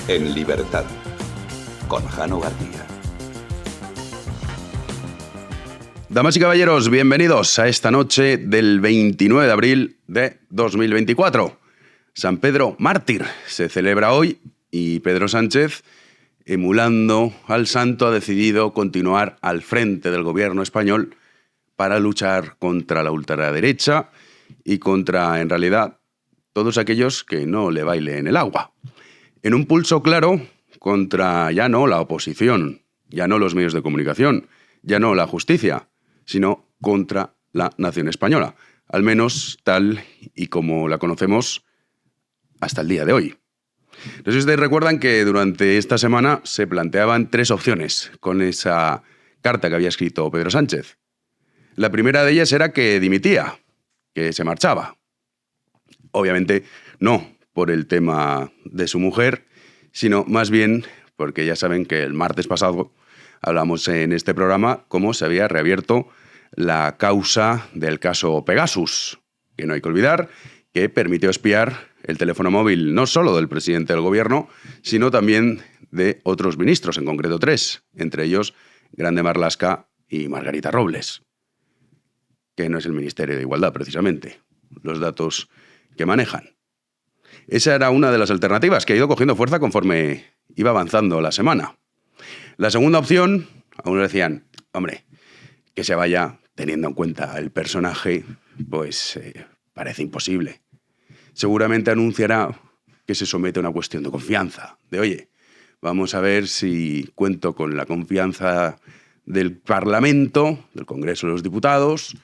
En libertad, con Jano García. Damas y caballeros, bienvenidos a esta noche del 29 de abril de 2024. San Pedro Mártir se celebra hoy y Pedro Sánchez, emulando al santo, ha decidido continuar al frente del gobierno español para luchar contra la ultraderecha y contra, en realidad, todos aquellos que no le bailen el agua. En un pulso claro contra ya no la oposición, ya no los medios de comunicación, ya no la justicia, sino contra la nación española, al menos tal y como la conocemos hasta el día de hoy. No sé si ustedes recuerdan que durante esta semana se planteaban tres opciones con esa carta que había escrito Pedro Sánchez. La primera de ellas era que dimitía, que se marchaba. Obviamente no por el tema de su mujer, sino más bien porque ya saben que el martes pasado hablamos en este programa cómo se había reabierto la causa del caso Pegasus, que no hay que olvidar que permitió espiar el teléfono móvil no solo del presidente del gobierno, sino también de otros ministros, en concreto 3, entre ellos Grande Marlaska y Margarita Robles, que no es el Ministerio de Igualdad precisamente, los datos que manejan. Esa era una de las alternativas que ha ido cogiendo fuerza conforme iba avanzando la semana. La segunda opción, algunos decían, hombre, que se vaya teniendo en cuenta el personaje, pues parece imposible. Seguramente anunciará que se somete a una cuestión de confianza, de oye, vamos a ver si cuento con la confianza del Parlamento, del Congreso de los Diputados,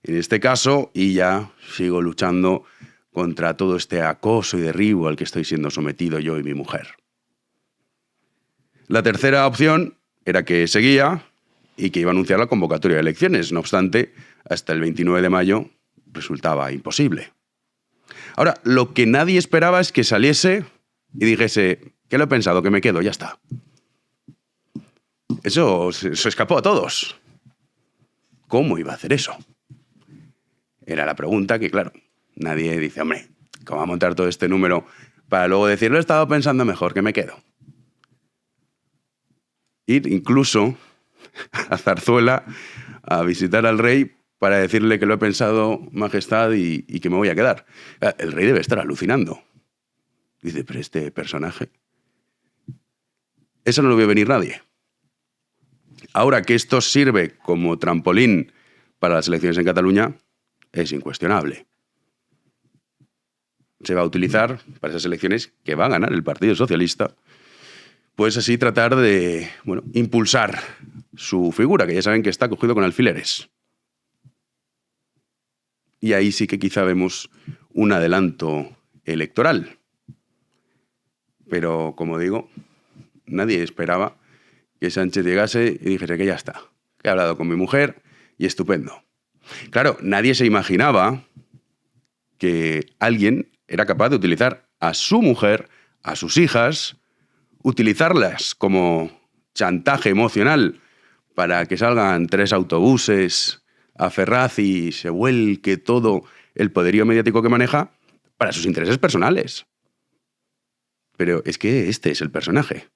en este caso, y ya sigo luchando contra todo este acoso y derribo al que estoy siendo sometido yo y mi mujer. La tercera opción era que seguía y que iba a anunciar la convocatoria de elecciones. No obstante, hasta el 29 de mayo resultaba imposible. Ahora, lo que nadie esperaba es que saliese y dijese, ¿qué lo he pensado? Que me quedo, ya está. Eso se escapó a todos. ¿Cómo iba a hacer eso? Era la pregunta que, claro, nadie dice, hombre, ¿cómo va a montar todo este número para luego decir, lo he estado pensando mejor, que me quedo? Ir incluso a Zarzuela a visitar al rey para decirle que lo he pensado, majestad, y que me voy a quedar. El rey debe estar alucinando. Dice, pero este personaje... Eso no lo vio venir nadie. Ahora que esto sirve como trampolín para las elecciones en Cataluña, es incuestionable. Se va a utilizar para esas elecciones que va a ganar el Partido Socialista, pues así tratar de, impulsar su figura, que ya saben que está cogido con alfileres. Y ahí sí que quizá vemos un adelanto electoral. Pero, como digo, nadie esperaba que Sánchez llegase y dijese que ya está, que he hablado con mi mujer y estupendo. Claro, nadie se imaginaba que alguien era capaz de utilizar a su mujer, a sus hijas, utilizarlas como chantaje emocional para que salgan 3 autobuses a Ferraz y se vuelque todo el poderío mediático que maneja para sus intereses personales. Pero es que este es el personaje.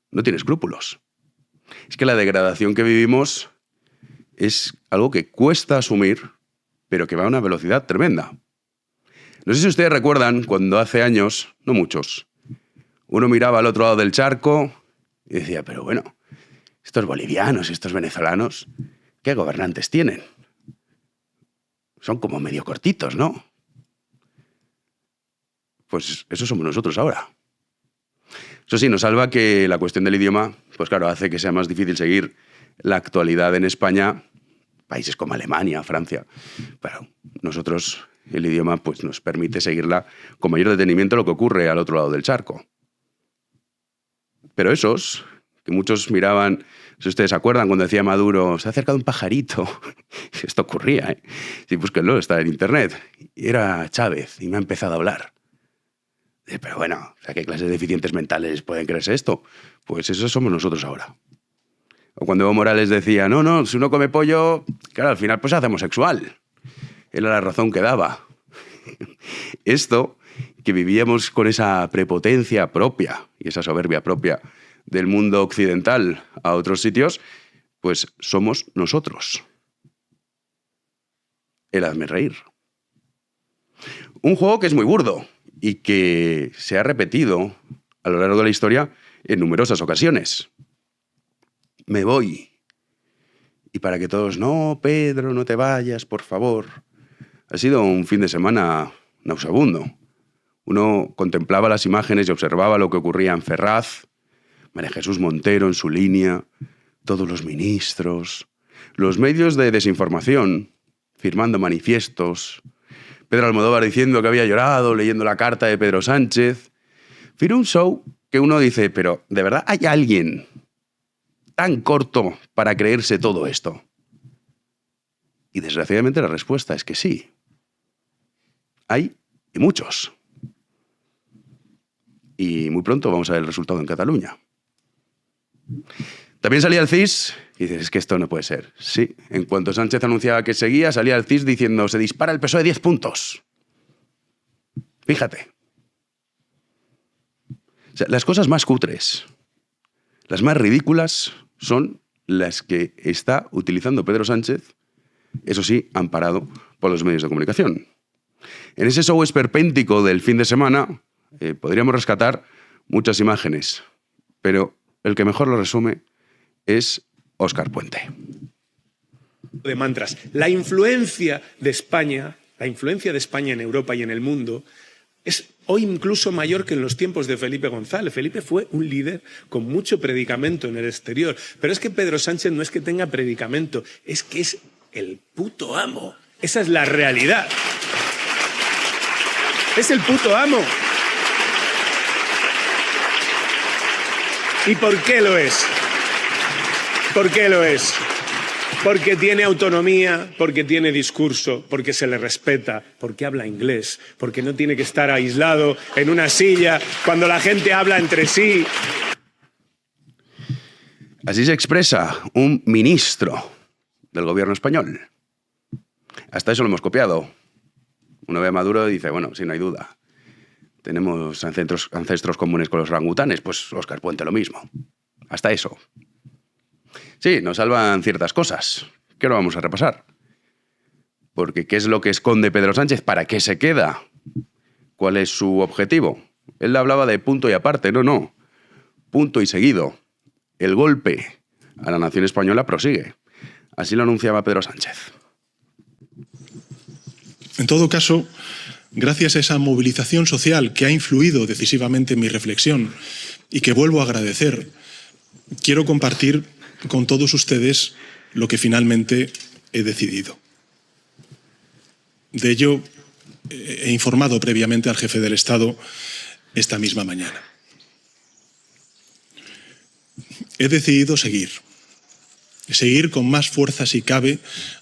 No tiene escrúpulos. Es que la degradación que vivimos es algo que cuesta asumir, pero que va a una velocidad tremenda. No sé si ustedes recuerdan cuando hace años, no muchos, uno miraba al otro lado del charco y decía, pero bueno, estos bolivianos, estos venezolanos, ¿qué gobernantes tienen? Son como medio cortitos, ¿no? Pues eso somos nosotros ahora. Eso sí, nos salva que la cuestión del idioma, pues claro, hace que sea más difícil seguir la actualidad en España, países como Alemania, Francia. Pero nosotros, el idioma, pues nos permite seguirla con mayor detenimiento lo que ocurre al otro lado del charco. Pero esos, que muchos miraban, si ustedes se acuerdan, cuando decía Maduro, se ha acercado un pajarito. Esto ocurría, ¿eh? Sí, búsquenlo, está en internet. Y era Chávez, y me ha empezado a hablar. Pero bueno, ¿qué clases de deficientes mentales pueden creerse esto? Pues eso somos nosotros ahora. O cuando Evo Morales decía, no, si uno come pollo, claro, al final pues se hace homosexual. Era la razón que daba. Esto, que vivíamos con esa prepotencia propia y esa soberbia propia del mundo occidental a otros sitios, pues somos nosotros. El hazme reír. Un juego que es muy burdo y que se ha repetido a lo largo de la historia en numerosas ocasiones. Me voy. Y para que todos, no, Pedro, no te vayas, por favor. Ha sido un fin de semana nauseabundo. Uno contemplaba las imágenes y observaba lo que ocurría en Ferraz, María Jesús Montero en su línea, todos los ministros, los medios de desinformación firmando manifiestos, Pedro Almodóvar diciendo que había llorado leyendo la carta de Pedro Sánchez. Fue un show que uno dice, pero ¿de verdad hay alguien tan corto para creerse todo esto? Y desgraciadamente la respuesta es que sí. Hay y muchos. Y muy pronto vamos a ver el resultado en Cataluña. También salía el CIS y dices, es que esto no puede ser. Sí, en cuanto Sánchez anunciaba que seguía, salía el CIS diciendo, se dispara el PSOE 10 puntos. Fíjate. O sea, las cosas más cutres, las más ridículas, son las que está utilizando Pedro Sánchez, eso sí, amparado por los medios de comunicación. En ese show esperpéntico del fin de semana podríamos rescatar muchas imágenes, pero el que mejor lo resume es Óscar Puente. De mantras. La influencia de España en Europa y en el mundo es hoy incluso mayor que en los tiempos de Felipe González. Felipe fue un líder con mucho predicamento en el exterior. Pero es que Pedro Sánchez no es que tenga predicamento, es que es el puto amo. Esa es la realidad. Es el puto amo. ¿Y por qué lo es? ¿Por qué lo es? Porque tiene autonomía, porque tiene discurso, porque se le respeta, porque habla inglés, porque no tiene que estar aislado en una silla cuando la gente habla entre sí. Así se expresa un ministro del gobierno español. Hasta eso lo hemos copiado. Uno ve a Maduro y dice, bueno, sí, no hay duda. Tenemos ancestros comunes con los orangutanes, pues Óscar Puente lo mismo. Hasta eso. Sí, nos salvan ciertas cosas, que ahora vamos a repasar. Porque ¿qué es lo que esconde Pedro Sánchez? ¿Para qué se queda? ¿Cuál es su objetivo? Él hablaba de punto y aparte, no. Punto y seguido. El golpe a la nación española prosigue. Así lo anunciaba Pedro Sánchez. En todo caso, gracias a esa movilización social que ha influido decisivamente en mi reflexión y que vuelvo a agradecer, quiero compartir con todos ustedes lo que finalmente he decidido. De ello he informado previamente al jefe del Estado esta misma mañana. He decidido seguir con más fuerza si cabe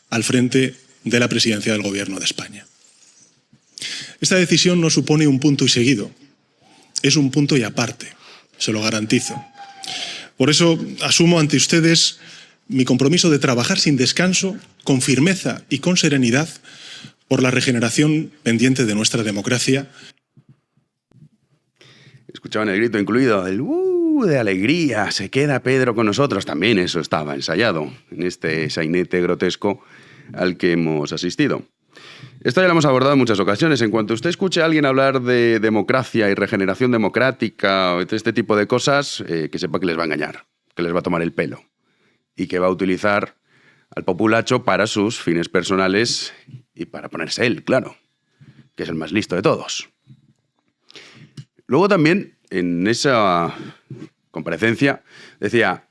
al frente de la presidencia del Gobierno de España. Esta decisión no supone un punto y seguido, es un punto y aparte, se lo garantizo. Por eso asumo ante ustedes mi compromiso de trabajar sin descanso, con firmeza y con serenidad por la regeneración pendiente de nuestra democracia. Escuchaban el grito incluido, el de alegría, se queda Pedro con nosotros. También eso estaba ensayado en este sainete grotesco al que hemos asistido. Esto ya lo hemos abordado en muchas ocasiones. En cuanto usted escuche a alguien hablar de democracia y regeneración democrática o este tipo de cosas, que sepa que les va a engañar, que les va a tomar el pelo y que va a utilizar al populacho para sus fines personales y para ponerse él, claro, que es el más listo de todos. Luego también, en esa comparecencia, decía,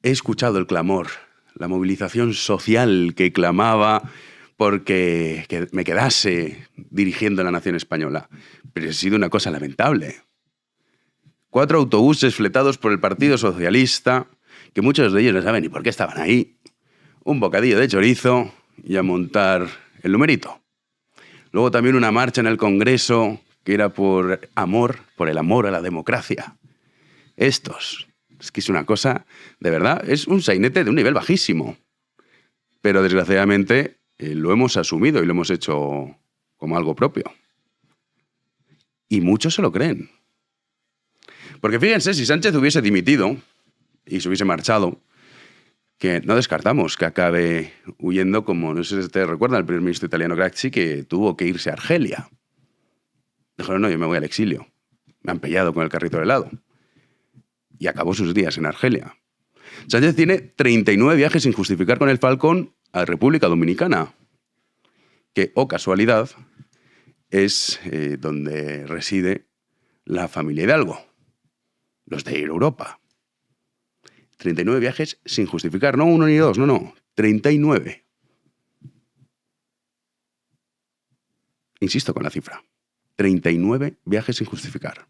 he escuchado el clamor, la movilización social que clamaba porque que me quedase dirigiendo la nación española. Pero ha sido una cosa lamentable. 4 autobuses fletados por el Partido Socialista, que muchos de ellos no saben ni por qué estaban ahí, un bocadillo de chorizo y a montar el numerito. Luego también una marcha en el Congreso que era por el amor a la democracia. Estos, es que es una cosa, de verdad, es un sainete de un nivel bajísimo. Pero desgraciadamente lo hemos asumido y lo hemos hecho como algo propio. Y muchos se lo creen. Porque fíjense, si Sánchez hubiese dimitido y se hubiese marchado, que no descartamos que acabe huyendo, como no sé si ustedes recuerdan, el primer ministro italiano Gracchi, que tuvo que irse a Argelia. Dijeron, no, yo me voy al exilio. Me han pillado con el carrito de helado. Y acabó sus días en Argelia. Sánchez tiene 39 viajes sin justificar con el Falcón a República Dominicana, que, oh casualidad, es donde reside la familia Hidalgo, los de Europa. 39 viajes sin justificar, no uno ni dos, no, 39. Insisto con la cifra. 39 viajes sin justificar.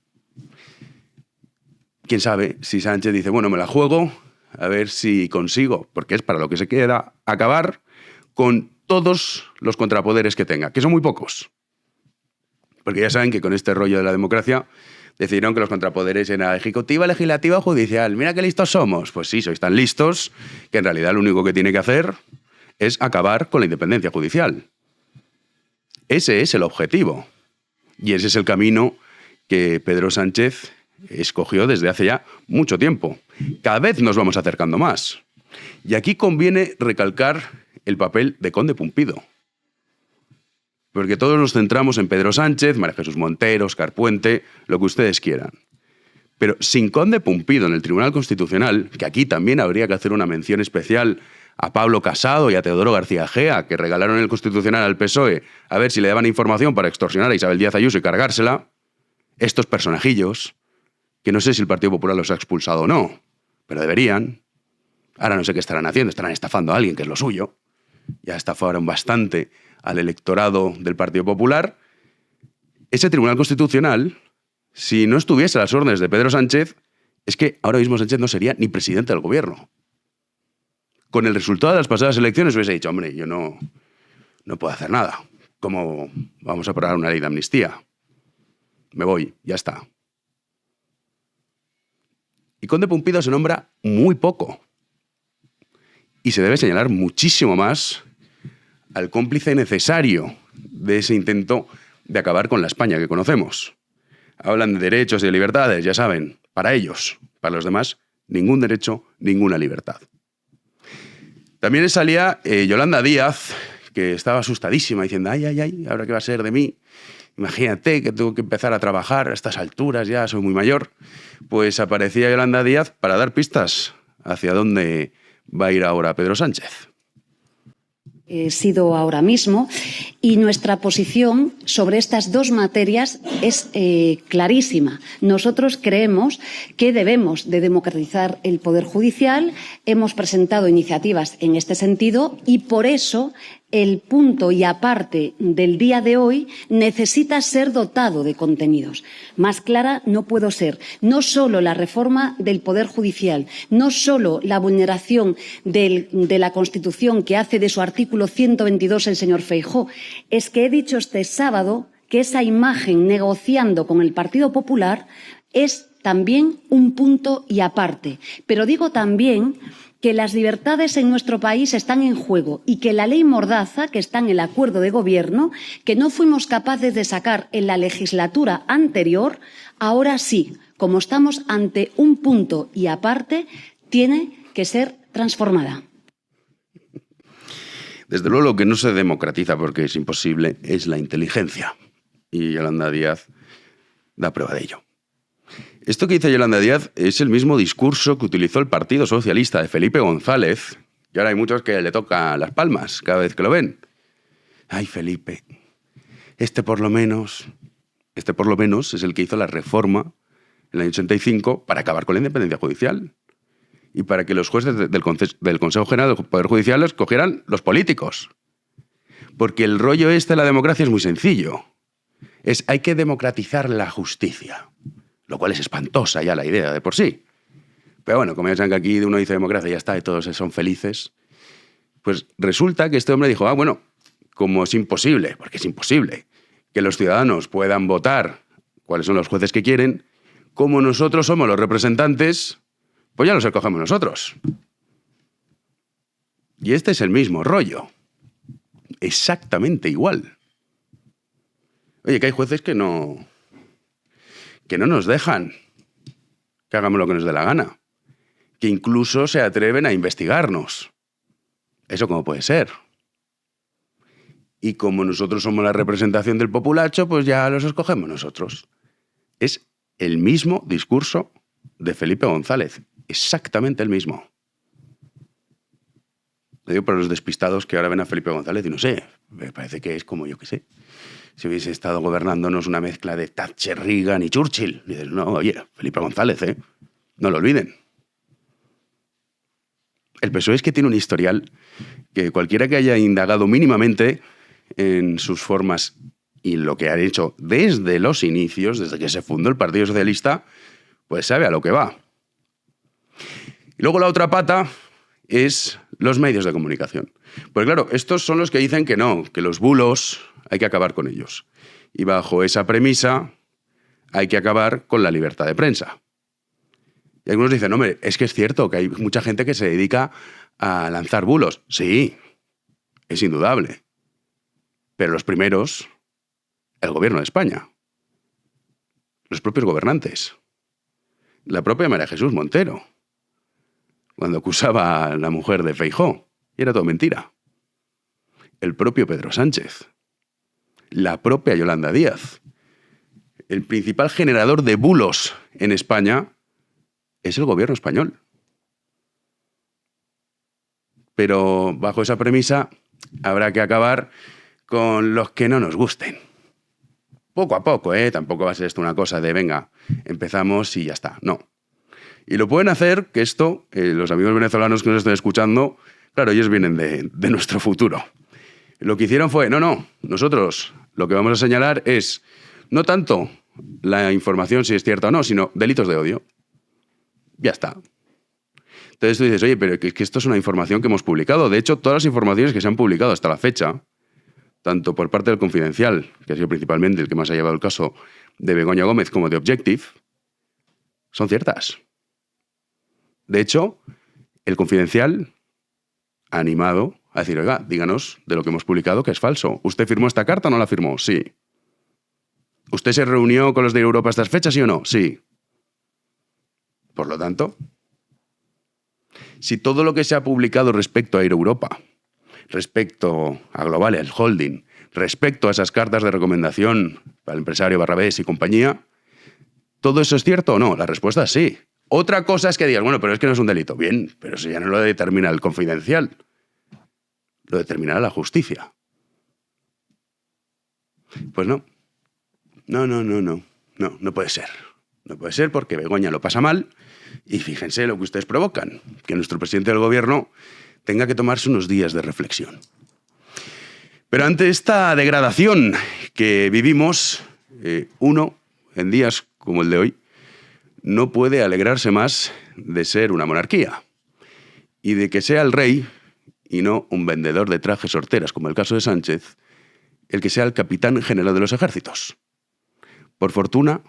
Quién sabe si Sánchez dice, bueno, me la juego, a ver si consigo, porque es para lo que se queda, acabar con todos los contrapoderes que tenga, que son muy pocos. Porque ya saben que con este rollo de la democracia decidieron que los contrapoderes eran ejecutiva, legislativa o judicial. Mira qué listos somos. Pues sí, sois tan listos que en realidad lo único que tiene que hacer es acabar con la independencia judicial. Ese es el objetivo. Y ese es el camino que Pedro Sánchez escogió desde hace ya mucho tiempo. Cada vez nos vamos acercando más. Y aquí conviene recalcar el papel de Conde Pumpido. Porque todos nos centramos en Pedro Sánchez, María Jesús Montero, Óscar Puente, lo que ustedes quieran. Pero sin Conde Pumpido en el Tribunal Constitucional, que aquí también habría que hacer una mención especial a Pablo Casado y a Teodoro García Gea, que regalaron el Constitucional al PSOE a ver si le daban información para extorsionar a Isabel Díaz Ayuso y cargársela, estos personajillos, que no sé si el Partido Popular los ha expulsado o no, pero deberían. Ahora no sé qué estarán haciendo, estarán estafando a alguien, que es lo suyo. Ya estafaron bastante al electorado del Partido Popular. Ese Tribunal Constitucional, si no estuviese a las órdenes de Pedro Sánchez, es que ahora mismo Sánchez no sería ni presidente del gobierno. Con el resultado de las pasadas elecciones hubiese dicho, hombre, yo no puedo hacer nada. ¿Cómo vamos a aprobar una ley de amnistía? Me voy, ya está. Y Conde Pumpido se nombra muy poco. Y se debe señalar muchísimo más al cómplice necesario de ese intento de acabar con la España que conocemos. Hablan de derechos y de libertades, ya saben, para ellos, para los demás, ningún derecho, ninguna libertad. También salía Yolanda Díaz, que estaba asustadísima, diciendo, ay, ¿ahora qué va a ser de mí? Imagínate que tengo que empezar a trabajar a estas alturas, ya soy muy mayor. Pues aparecía Yolanda Díaz para dar pistas hacia dónde va a ir ahora Pedro Sánchez. Sido ahora mismo, y nuestra posición sobre estas dos materias es clarísima. Nosotros creemos que debemos de democratizar el Poder Judicial, hemos presentado iniciativas en este sentido y por eso el punto y aparte del día de hoy necesita ser dotado de contenidos. Más clara no puedo ser. No solo la reforma del Poder Judicial, no solo la vulneración de la Constitución que hace de su artículo 122 el señor Feijóo, es que he dicho este sábado que esa imagen negociando con el Partido Popular es también un punto y aparte. Pero digo también que las libertades en nuestro país están en juego y que la ley Mordaza, que está en el acuerdo de gobierno, que no fuimos capaces de sacar en la legislatura anterior, ahora sí, como estamos ante un punto y aparte, tiene que ser transformada. Desde luego lo que no se democratiza, porque es imposible, es la inteligencia. Y Yolanda Díaz da prueba de ello. Esto que dice Yolanda Díaz es el mismo discurso que utilizó el Partido Socialista de Felipe González, y ahora hay muchos que le tocan las palmas cada vez que lo ven. Ay, Felipe, este por lo menos es el que hizo la reforma en el año 85 para acabar con la independencia judicial y para que los jueces del Consejo General del Poder Judicial los cogieran los políticos. Porque el rollo de la democracia es muy sencillo. Hay que democratizar la justicia. Lo cual es espantosa ya la idea de por sí. Pero bueno, como ya saben que aquí uno dice democracia y ya está, y todos son felices, pues resulta que este hombre dijo, bueno, como es imposible, porque es imposible, que los ciudadanos puedan votar cuáles son los jueces que quieren, como nosotros somos los representantes, pues ya los escogemos nosotros. Y este es el mismo rollo. Exactamente igual. Oye, que hay jueces que no nos dejan. que hagamos lo que nos dé la gana, que incluso se atreven a investigarnos. ¿Eso cómo puede ser? Y como nosotros somos la representación del populacho, pues ya los escogemos nosotros. Es el mismo discurso de Felipe González, exactamente el mismo. Lo digo para los despistados que ahora ven a Felipe González y no sé, me parece que es como yo que sé. Si hubiese estado gobernándonos una mezcla de Thatcher, Reagan y Churchill. Y dices, no, oye, Felipe González, no lo olviden. El PSOE es que tiene un historial que cualquiera que haya indagado mínimamente en sus formas y lo que han hecho desde los inicios, desde que se fundó el Partido Socialista, pues sabe a lo que va. Y luego la otra pata es los medios de comunicación. Pues claro, estos son los que dicen que no, que los bulos hay que acabar con ellos. Y bajo esa premisa hay que acabar con la libertad de prensa. Y algunos dicen, hombre, es que es cierto que hay mucha gente que se dedica a lanzar bulos. Sí, es indudable. Pero los primeros, el gobierno de España, los propios gobernantes, la propia María Jesús Montero, cuando acusaba a la mujer de Feijóo, y era todo mentira. El propio Pedro Sánchez, la propia Yolanda Díaz. El principal generador de bulos en España es el gobierno español. Pero bajo esa premisa habrá que acabar con los que no nos gusten. Poco a poco, tampoco va a ser esto una cosa de venga, empezamos y ya está. No. Y lo pueden hacer, que esto, los amigos venezolanos que nos están escuchando, claro, ellos vienen de nuestro futuro. Lo que hicieron fue, no, nosotros lo que vamos a señalar es no tanto la información si es cierta o no, sino delitos de odio. Ya está. Entonces tú dices, oye, pero es que esto es una información que hemos publicado. De hecho, todas las informaciones que se han publicado hasta la fecha, tanto por parte del Confidencial, que ha sido principalmente el que más ha llevado el caso de Begoña Gómez, como de Objective, son ciertas. De hecho, el Confidencial ha animado a decir, oiga, díganos de lo que hemos publicado que es falso. ¿Usted firmó esta carta o no la firmó? Sí. ¿Usted se reunió con los de Europa a estas fechas, sí o no? Sí. Por lo tanto, si todo lo que se ha publicado respecto a Europa, respecto a Global, el holding, respecto a esas cartas de recomendación para el empresario Barrabés y compañía, ¿todo eso es cierto o no? La respuesta es sí. Otra cosa es que digas, bueno, pero es que no es un delito. Bien, pero eso ya no lo determina el Confidencial. Lo determinará la justicia. Pues no. No puede ser. No puede ser porque Begoña lo pasa mal y fíjense lo que ustedes provocan, que nuestro presidente del gobierno tenga que tomarse unos días de reflexión. Pero ante esta degradación que vivimos, uno, en días como el de hoy, no puede alegrarse más de ser una monarquía y de que sea el rey, y no un vendedor de trajes horteras, como el caso de Sánchez, el que sea el capitán general de los ejércitos. Por fortuna,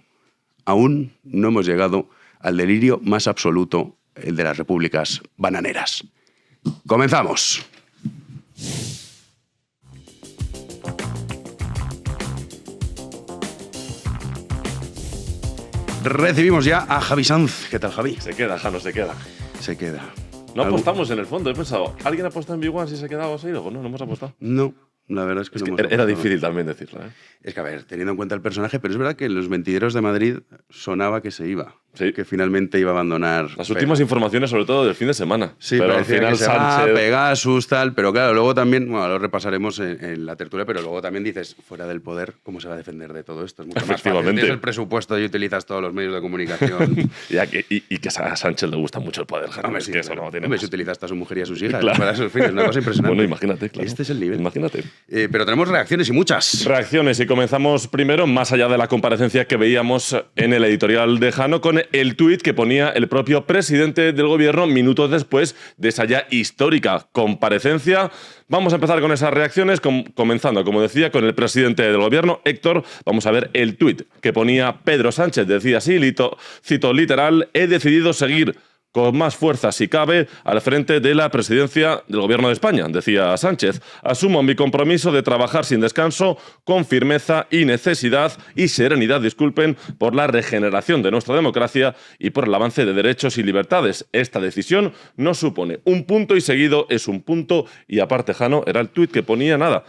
aún no hemos llegado al delirio más absoluto, el de las repúblicas bananeras. ¡Comenzamos! Recibimos ya a Javi Sanz. ¿Qué tal, Javi? Se queda, Jano, se queda. Se queda. No apostamos en el fondo, he pensado, ¿alguien ha apostado en Big One si se ha quedado o se ha ido? Pues no hemos apostado. No, la verdad es que no hemos apostado. Era difícil también decirlo, ¿eh? Es que, a ver, teniendo en cuenta el personaje, pero es verdad que en los mentideros de Madrid sonaba que se iba. Sí. Que finalmente iba a abandonar. Las últimas informaciones, sobre todo del fin de semana. Sí, pero al parecía final que se va, Sánchez... Pegasus, tal, pero claro, luego también, bueno, lo repasaremos en la tertulia, pero luego también dices, fuera del poder, ¿cómo se va a defender de todo esto? Es mucho más fácil. Tienes el presupuesto y utilizas todos los medios de comunicación. y que a Sánchez le gusta mucho el poder, Jano. Hombre, es sí, que eso no tiene hombre, más. si utilizas a su mujer y a sus hijas Claro. para sus fines, una cosa impresionante. Bueno, imagínate, claro. Este es el nivel. Imagínate. Pero tenemos reacciones y muchas. Reacciones, y comenzamos primero, más allá de la comparecencia que veíamos en el editorial de Jano, con el tuit que ponía el propio presidente del gobierno minutos después de esa ya histórica comparecencia. Vamos a empezar con esas reacciones, comenzando, como decía, con el presidente del gobierno, Héctor. Vamos a ver el tuit que ponía Pedro Sánchez. Decía así, cito literal, he decidido seguir con más fuerza, si cabe, al frente de la presidencia del Gobierno de España, decía Sánchez. Asumo mi compromiso de trabajar sin descanso, con firmeza y necesidad y serenidad, disculpen, por la regeneración de nuestra democracia y por el avance de derechos y libertades. Esta decisión no supone un punto y seguido, es un punto y aparte, Jano, era el tuit que ponía nada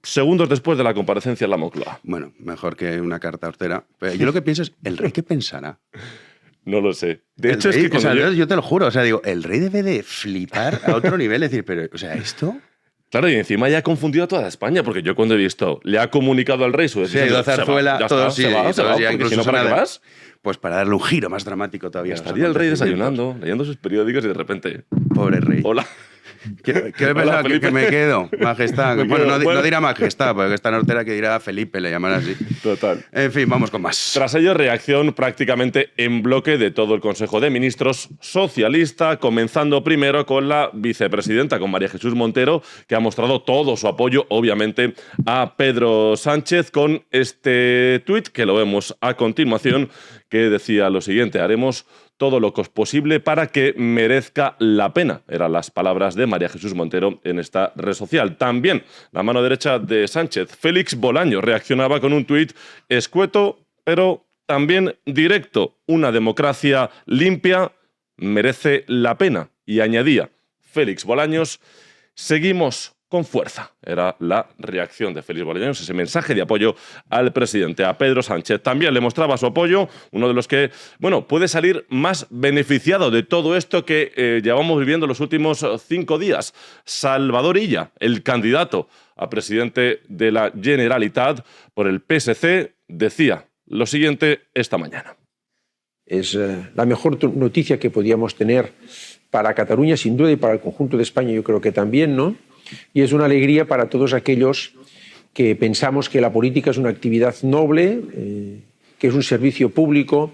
segundos después de la comparecencia en la Moncloa. Bueno, mejor que una carta hortera. Pero yo lo que pienso es, ¿el rey qué pensará? No lo sé. De El hecho, rey, es que o sea, cuando yo te lo juro, o sea, digo, el rey debe de flipar a otro nivel, decir, pero, o sea, ¿esto? Claro, y encima ya ha confundido a toda España, porque yo cuando he visto, le ha comunicado al rey su Sí, decisión. ha ido a Zarzuela, todos se va, ya porque si no, ¿para qué vas? Pues para darle un giro más dramático todavía. a los Estaría el rey acontecimientos. desayunando, leyendo sus periódicos y de repente, Pobre rey. hola. ¿Qué Hola, pensaba Felipe. que me quedo? Majestad. Me Bueno, quedo, no, bueno. no dirá majestad, porque esta nortera que dirá Felipe, le llaman así. Total. En fin, vamos con más. Tras ello, reacción prácticamente en bloque de todo el Consejo de Ministros socialista, comenzando primero con la vicepresidenta, con María Jesús Montero, que ha mostrado todo su apoyo, obviamente, a Pedro Sánchez con este tuit, que lo vemos a continuación, que decía lo siguiente: haremos todo lo que es posible para que merezca la pena. Eran las palabras de María Jesús Montero en esta red social. También la mano derecha de Sánchez, Félix Bolaño, reaccionaba con un tuit escueto, pero también directo. Una democracia limpia merece la pena. Y añadía Félix Bolaños, seguimos con fuerza. Era la reacción de Félix Bolaños, ese mensaje de apoyo al presidente, a Pedro Sánchez. También le mostraba su apoyo, uno de los que, bueno, puede salir más beneficiado de todo esto que llevamos viviendo los últimos 5 días. Salvador Illa, el candidato a presidente de la Generalitat por el PSC, decía lo siguiente esta mañana. Es la mejor noticia que podíamos tener para Cataluña, sin duda, y para el conjunto de España, yo creo que también, ¿no? Y es una alegría para todos aquellos que pensamos que la política es una actividad noble, que es un servicio público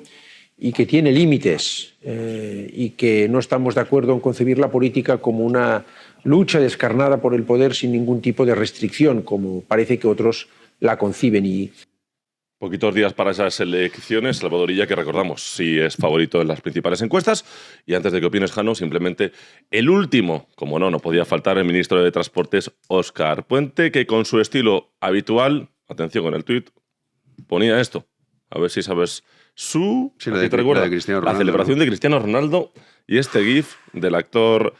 y que tiene límites, y que no estamos de acuerdo en concebir la política como una lucha descarnada por el poder sin ningún tipo de restricción, como parece que otros la conciben. Y poquitos días para esas elecciones, Salvador Illa, que recordamos, sí es favorito en las principales encuestas. Y antes de que opines, Jano, simplemente el último, como no podía faltar, el ministro de Transportes, Óscar Puente, que con su estilo habitual, atención con el tuit, ponía esto. A ver si sabes Sí, lo de Cristiano la Ronaldo, celebración ¿no? de Cristiano Ronaldo y este gif del actor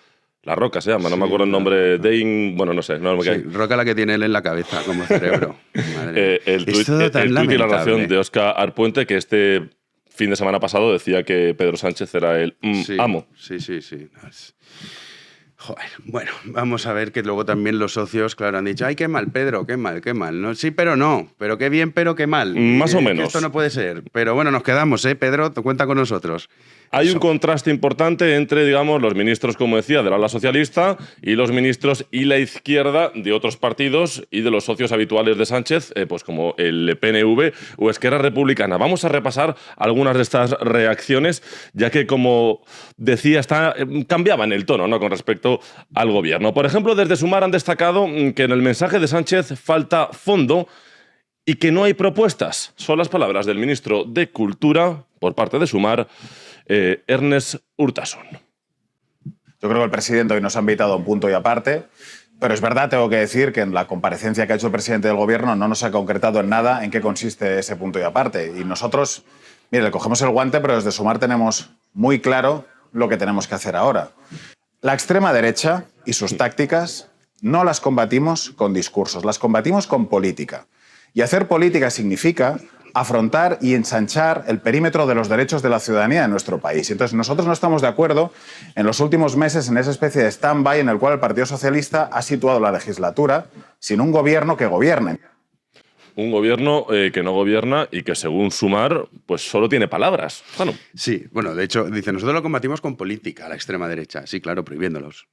La Roca se llama, no me acuerdo el nombre, Dane, bueno, no sé, no me Sí, cae. Roca la que tiene él en la cabeza, como cerebro. Madre mía. El tuit Es todo tan y la lamentable. narración de Óscar Arpuente, que este fin de semana pasado decía que Pedro Sánchez era el Sí, amo. Sí. No, joder, bueno, vamos a ver que luego también los socios, claro, han dicho, ay, qué mal, Pedro, qué mal. No, sí, pero no, pero qué bien, pero qué mal. Más o Que menos. esto no puede ser. Pero bueno, nos quedamos, Pedro, cuenta con nosotros. Hay un contraste importante entre, digamos, los ministros, como decía, del ala socialista y los ministros y la izquierda de otros partidos y de los socios habituales de Sánchez, pues como el PNV o Esquerra Republicana. Vamos a repasar algunas de estas reacciones, ya que, como decía, cambiaban el tono, ¿no?, con respecto al gobierno. Por ejemplo, desde Sumar han destacado que en el mensaje de Sánchez falta fondo y que no hay propuestas. Son las palabras del ministro de Cultura, por parte de Sumar, Ernest Urtasun. Yo creo que el presidente hoy nos ha invitado a un punto y aparte, pero es verdad, tengo que decir que en la comparecencia que ha hecho el presidente del Gobierno no nos ha concretado en nada en qué consiste ese punto y aparte. Y nosotros, mire, le cogemos el guante, pero desde Sumar tenemos muy claro lo que tenemos que hacer ahora. La extrema derecha y sus tácticas no las combatimos con discursos, las combatimos con política. Y hacer política significa afrontar y ensanchar el perímetro de los derechos de la ciudadanía de nuestro país. Entonces, nosotros no estamos de acuerdo en los últimos meses en esa especie de stand-by en el cual el Partido Socialista ha situado la legislatura sin un gobierno que gobierne. Un gobierno que no gobierna y que, según Sumar, pues solo tiene palabras. Bueno, Sí, bueno, de hecho, dice, nosotros lo combatimos con política, la extrema derecha. Sí, claro, prohibiéndolos.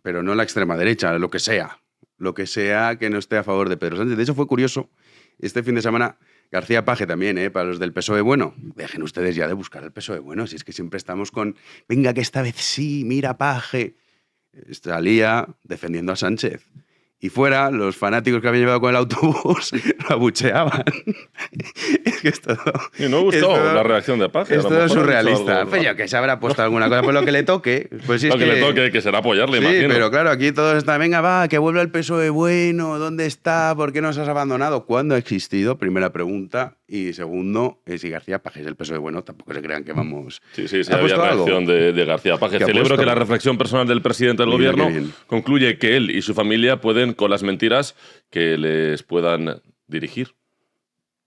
Pero no la extrema derecha, lo que sea. Lo que sea que no esté a favor de Pedro Sánchez. De hecho, fue curioso, este fin de semana, García Paje también, para los del PSOE bueno. Dejen ustedes ya de buscar el PSOE bueno, si es que siempre estamos con, venga, que esta vez sí, mira Paje. Salía defendiendo a Sánchez. y fuera los fanáticos que habían llevado con el autobús lo abucheaban. Es que es todo... Y no gustó la reacción de Paje. Es todo surrealista. Pues yo que se habrá puesto alguna cosa, pues lo que le toque. Pues sí, lo que le toque, que será apoyarle, sí, imagino. Pero claro, aquí todos están, venga, va, que vuelva el PSOE bueno, ¿dónde está? ¿Por qué nos has abandonado? ¿Cuándo ha existido? Primera pregunta. Y segundo, si García Paje es el PSOE bueno, tampoco se crean que vamos... Sí, había reacción de García Paje. Celebro que la reflexión personal del presidente del gobierno concluye que él y su familia pueden con las mentiras que les puedan dirigir.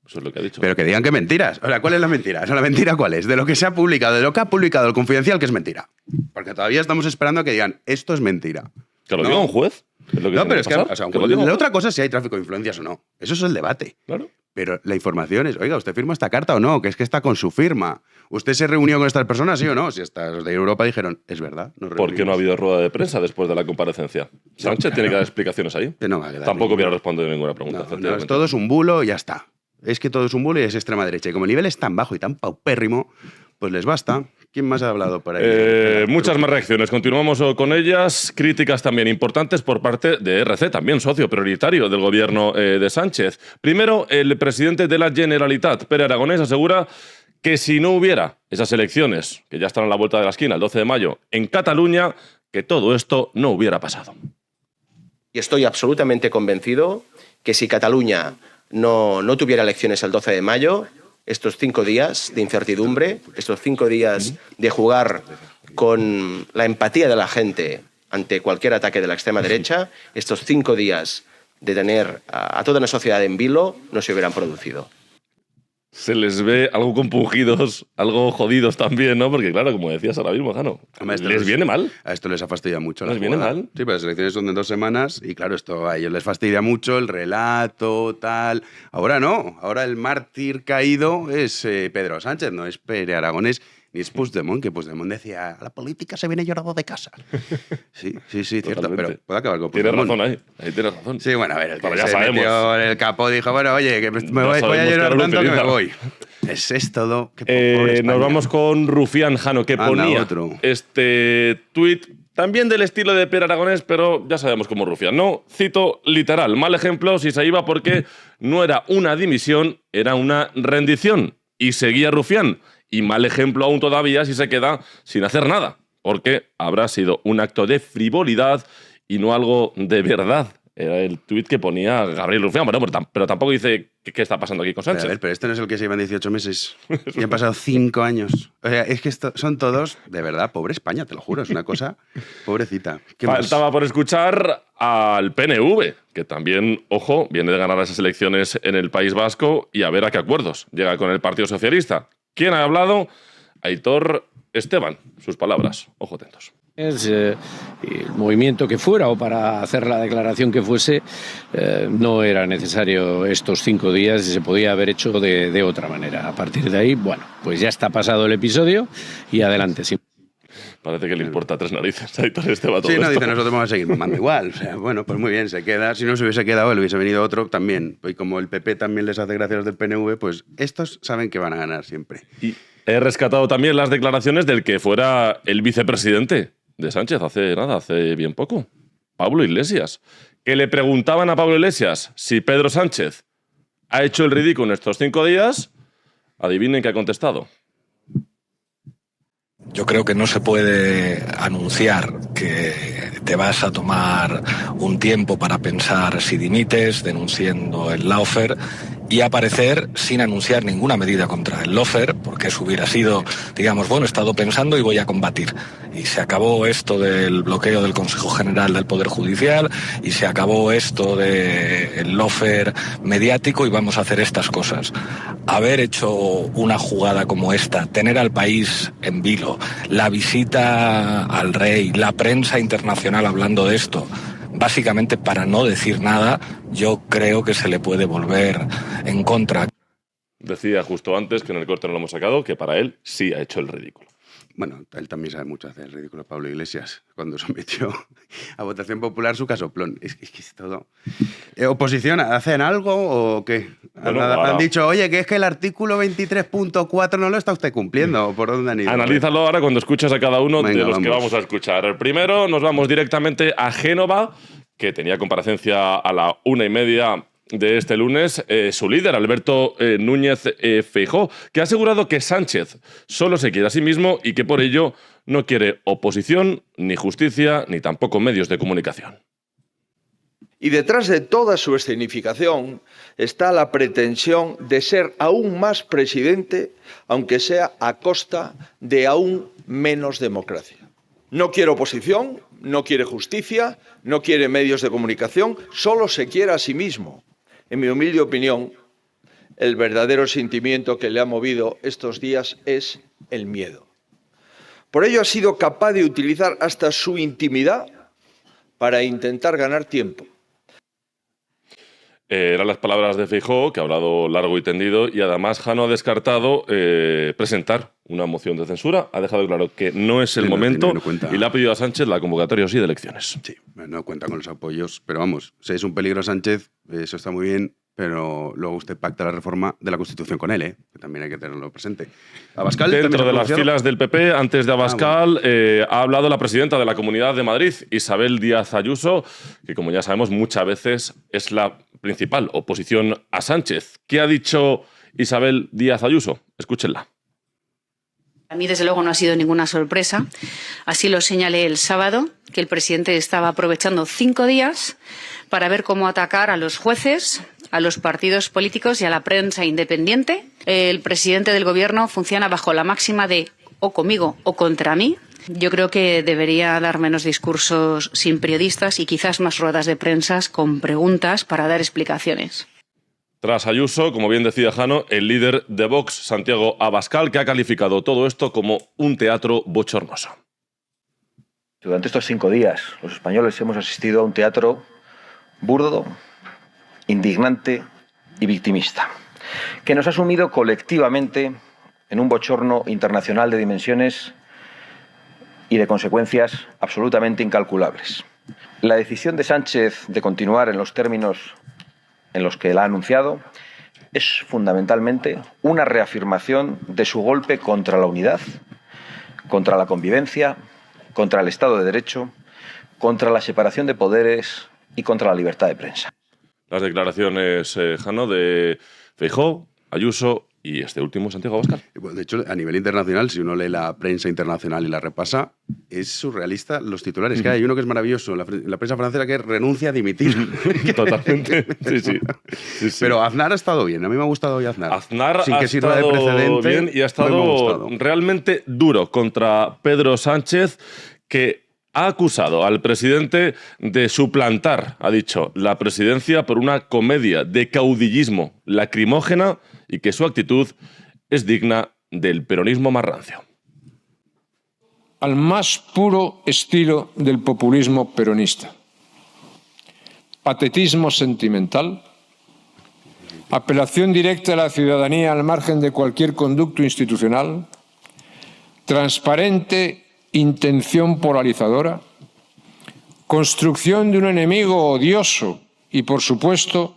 Eso es lo que ha dicho. Pero que digan que mentiras. O sea, ¿cuál es la mentira? O sea, ¿la mentira cuál es? De lo que se ha publicado, de lo que ha publicado el Confidencial, que es mentira. Porque todavía estamos esperando a que digan, esto es mentira. ¿Que lo diga un juez? ¿Es lo que no, pero es que, pasar? o sea, la otra cosa es si hay tráfico de influencias o no. Eso es el debate. Claro. Pero la información es, oiga, ¿usted firma esta carta o no? Que es que está con su firma. ¿Usted se reunió con estas personas, sí o no? Si los de Europa dijeron, es verdad. ¿Por qué no ha habido rueda de prensa después de la comparecencia? Sánchez tiene que dar explicaciones ahí. No va a Tampoco hubiera respondido ninguna pregunta. No, todo es un bulo y ya está. Es que todo es un bulo y es extrema derecha. Y como el nivel es tan bajo y tan paupérrimo, pues les basta. ¿Quién más ha hablado por ahí? Muchas más reacciones. Continuamos con ellas. Críticas también importantes por parte de RC, también socio prioritario del gobierno de Sánchez. Primero, el presidente de la Generalitat, Pere Aragonés, asegura que si no hubiera esas elecciones, que ya están a la vuelta de la esquina, el 12 de mayo, en Cataluña, que todo esto no hubiera pasado. Y estoy absolutamente convencido que si Cataluña no tuviera elecciones el 12 de mayo, estos 5 días de incertidumbre, estos 5 días de jugar con la empatía de la gente ante cualquier ataque de la extrema derecha, estos 5 días de tener a toda una sociedad en vilo no se hubieran producido. Se les ve algo compungidos, algo jodidos también, ¿no? Porque claro, como decías ahora mismo, Jano, ¿les viene mal? A esto les ha fastidiado mucho. ¿Les viene mal? Sí, pero las elecciones son de 2 semanas y claro, esto a ellos les fastidia mucho, el relato, tal. Ahora no, ahora el mártir caído es Pedro Sánchez, no es Pere Aragonés, ni es Puigdemont, que Puigdemont decía, la política se viene llorado de casa. Sí, cierto, pero puede acabar con Puigdemont. Tienes razón ahí tienes razón. Sí, bueno, a ver, el que ya se metió en el capó dijo, bueno, oye, que me voy a llorar tanto que me voy. Es todo. Nos vamos con Rufián, Jano, que ponía este tuit también del estilo de Pere Aragonés, pero ya sabemos cómo Rufián, ¿no? Cito literal, mal ejemplo si se iba porque no era una dimisión, era una rendición. Y seguía Rufián. Y mal ejemplo aún todavía si se queda sin hacer nada, porque habrá sido un acto de frivolidad y no algo de verdad. Era el tuit que ponía Gabriel Rufián, pero tampoco dice qué está pasando aquí con Sánchez. A ver, pero este no es el que se llevan 18 meses y han pasado 5 años. O sea, es que son todos, de verdad, pobre España, te lo juro, es una cosa pobrecita. Faltaba por escuchar al PNV, que también, ojo, viene de ganar esas elecciones en el País Vasco y a ver a qué acuerdos llega con el Partido Socialista. ¿Quién ha hablado? Aitor Esteban, sus palabras. Ojo atentos. El movimiento que fuera o para hacer la declaración que fuese, no era necesario estos 5 días y se podía haber hecho de otra manera. A partir de ahí, bueno, pues ya está pasado el episodio y adelante. Sí. Parece que le importa 3 narices a Aitor Esteban todo Sí, no, esto. dice, nosotros vamos a seguir mamando igual. O sea, bueno, pues muy bien, se queda. Si no se hubiese quedado él, hubiese venido otro también. Y como el PP también les hace gracia a los del PNV, pues estos saben que van a ganar siempre. Y he rescatado también las declaraciones del que fuera el vicepresidente de Sánchez hace bien poco, Pablo Iglesias, que le preguntaban a Pablo Iglesias si Pedro Sánchez ha hecho el ridículo en estos 5 días. Adivinen qué ha contestado. Yo creo que no se puede anunciar que te vas a tomar un tiempo para pensar si dimites, denunciando el lawfare, y aparecer sin anunciar ninguna medida contra el lawfare, porque eso hubiera sido, digamos, bueno, he estado pensando y voy a combatir. Y se acabó esto del bloqueo del Consejo General del Poder Judicial, y se acabó esto del lawfare mediático, y vamos a hacer estas cosas. Haber hecho una jugada como esta, tener al país en vilo, la visita al rey, la prensa internacional hablando de esto, básicamente para no decir nada, yo creo que se le puede volver en contra. Decía justo antes, que en el corte no lo hemos sacado, que para él sí ha hecho el ridículo. Bueno, él también sabe mucho hacer el ridículo, Pablo Iglesias, cuando sometió a votación popular su casoplón. Es que es todo. ¿Oposición? ¿Hacen algo o qué? Bueno, han dicho, oye, que es que el artículo 23.4 no lo está usted cumpliendo. ¿Por dónde han ido? Analízalo ahora cuando escuchas a cada uno de los que vamos a escuchar. Primero nos vamos directamente a Génova, que tenía comparecencia a la 1:30 de este lunes, su líder, Alberto Núñez Feijóo, que ha asegurado que Sánchez solo se quiere a sí mismo y que por ello no quiere oposición, ni justicia, ni tampoco medios de comunicación. Y detrás de toda su escenificación está la pretensión de ser aún más presidente, aunque sea a costa de aún menos democracia. No quiere oposición, no quiere justicia, no quiere medios de comunicación, solo se quiere a sí mismo. En mi humilde opinión, el verdadero sentimiento que le ha movido estos días es el miedo. Por ello ha sido capaz de utilizar hasta su intimidad para intentar ganar tiempo. Eran las palabras de Feijóo, que ha hablado largo y tendido, y además Jano ha descartado presentar una moción de censura. Ha dejado claro que no es el momento y le ha pedido a Sánchez la convocatoria sí de elecciones. Sí, no cuenta con los apoyos, pero vamos, si es un peligro Sánchez, eso está muy bien, pero luego usted pacta la reforma de la Constitución con él, que también hay que tenerlo presente. Abascal, dentro de las filas del PP, antes de Abascal, ha hablado la presidenta de la Comunidad de Madrid, Isabel Díaz Ayuso, que como ya sabemos muchas veces es la principal oposición a Sánchez. ¿Qué ha dicho Isabel Díaz Ayuso? Escúchenla. A mí, desde luego, no ha sido ninguna sorpresa. Así lo señalé el sábado, que el presidente estaba aprovechando 5 días para ver cómo atacar a los jueces, a los partidos políticos y a la prensa independiente. El presidente del Gobierno funciona bajo la máxima de o conmigo o contra mí. Yo creo que debería dar menos discursos sin periodistas y quizás más ruedas de prensa con preguntas para dar explicaciones. Tras Ayuso, como bien decía Jano, el líder de Vox, Santiago Abascal, que ha calificado todo esto como un teatro bochornoso. Durante estos 5 días, los españoles hemos asistido a un teatro burdo, indignante y victimista, que nos ha sumido colectivamente en un bochorno internacional de dimensiones y de consecuencias absolutamente incalculables. La decisión de Sánchez de continuar en los términos en los que él ha anunciado es fundamentalmente una reafirmación de su golpe contra la unidad, contra la convivencia, contra el Estado de Derecho, contra la separación de poderes y contra la libertad de prensa. Las declaraciones, Jano, de Feijóo, Ayuso y este último, Santiago Abascal. De hecho, a nivel internacional, si uno lee la prensa internacional y la repasa, es surrealista los titulares que hay. Hay uno que es maravilloso, la prensa francesa, que renuncia a dimitir. Totalmente. Sí. Pero Aznar ha estado bien. A mí me ha gustado hoy Aznar. Aznar sin ha que sirva de precedente, bien y ha estado realmente duro contra Pedro Sánchez, que ha acusado al presidente de suplantar, ha dicho, la presidencia por una comedia de caudillismo lacrimógena y que su actitud es digna del peronismo más rancio. Al más puro estilo del populismo peronista. Patetismo sentimental, apelación directa a la ciudadanía al margen de cualquier conducto institucional, transparente intención polarizadora, construcción de un enemigo odioso y, por supuesto,